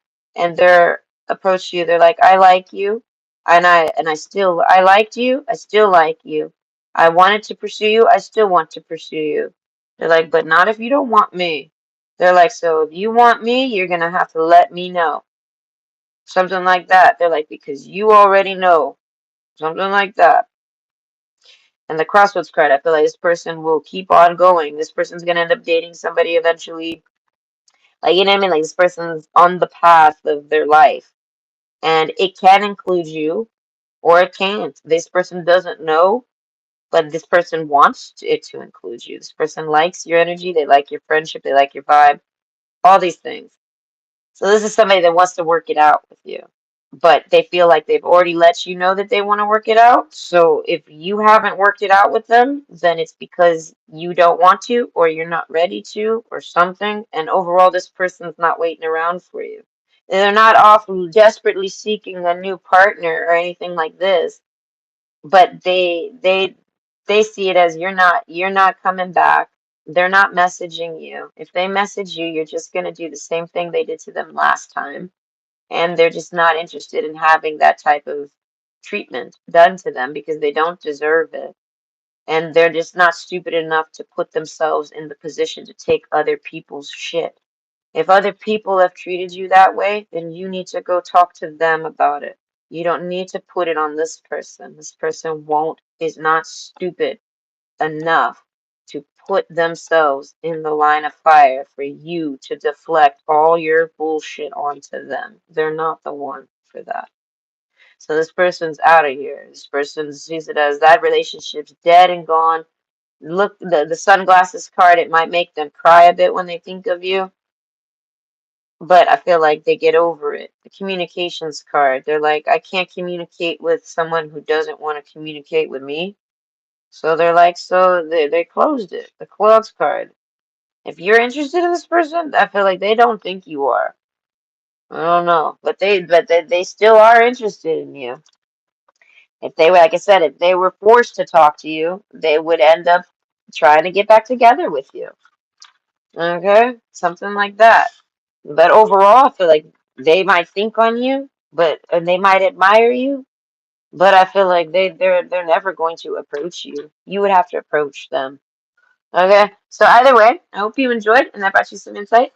Speaker 1: approach to you. They're like, I like you, I liked you, I still like you. I wanted to pursue you, I still want to pursue you. They're like, but not if you don't want me. They're like, so if you want me, you're gonna have to let me know. Something like that. They're like, because you already know. Something like that. And the crossroads card, I feel like this person will keep on going. This person's gonna end up dating somebody eventually. Like, you know what I mean? Like, this person's on the path of their life. And it can include you, or it can't. This person doesn't know, but this person wants it to include you. This person likes your energy, they like your friendship, they like your vibe, all these things. So this is somebody that wants to work it out with you. But they feel like they've already let you know that they want to work it out. So if you haven't worked it out with them, then it's because you don't want to, or you're not ready to, or something. And overall, this person's not waiting around for you. They're not off desperately seeking a new partner or anything like this, but they see it as you're not coming back. They're not messaging you. If they message you, you're just going to do the same thing they did to them last time, and they're just not interested in having that type of treatment done to them because they don't deserve it, and they're just not stupid enough to put themselves in the position to take other people's shit. If other people have treated you that way, then you need to go talk to them about it. You don't need to put it on this person. This person is not stupid enough to put themselves in the line of fire for you to deflect all your bullshit onto them. They're not the one for that. So this person's out of here. This person sees it as that relationship's dead and gone. Look, the sunglasses card, it might make them cry a bit when they think of you, but I feel like they get over it. The communications card, they're like, I can't communicate with someone who doesn't want to communicate with me. So they're like, so they closed it. The clouds card. If you're interested in this person, I feel like they don't think you are. I don't know, but they still are interested in you. If they were, like I said, if they were forced to talk to you, they would end up trying to get back together with you. Okay, something like that. But overall, I feel like they might think on you, but and they might admire you, but I feel like they're never going to approach you. You would have to approach them. Okay, so either way, I hope you enjoyed and that brought you some insight.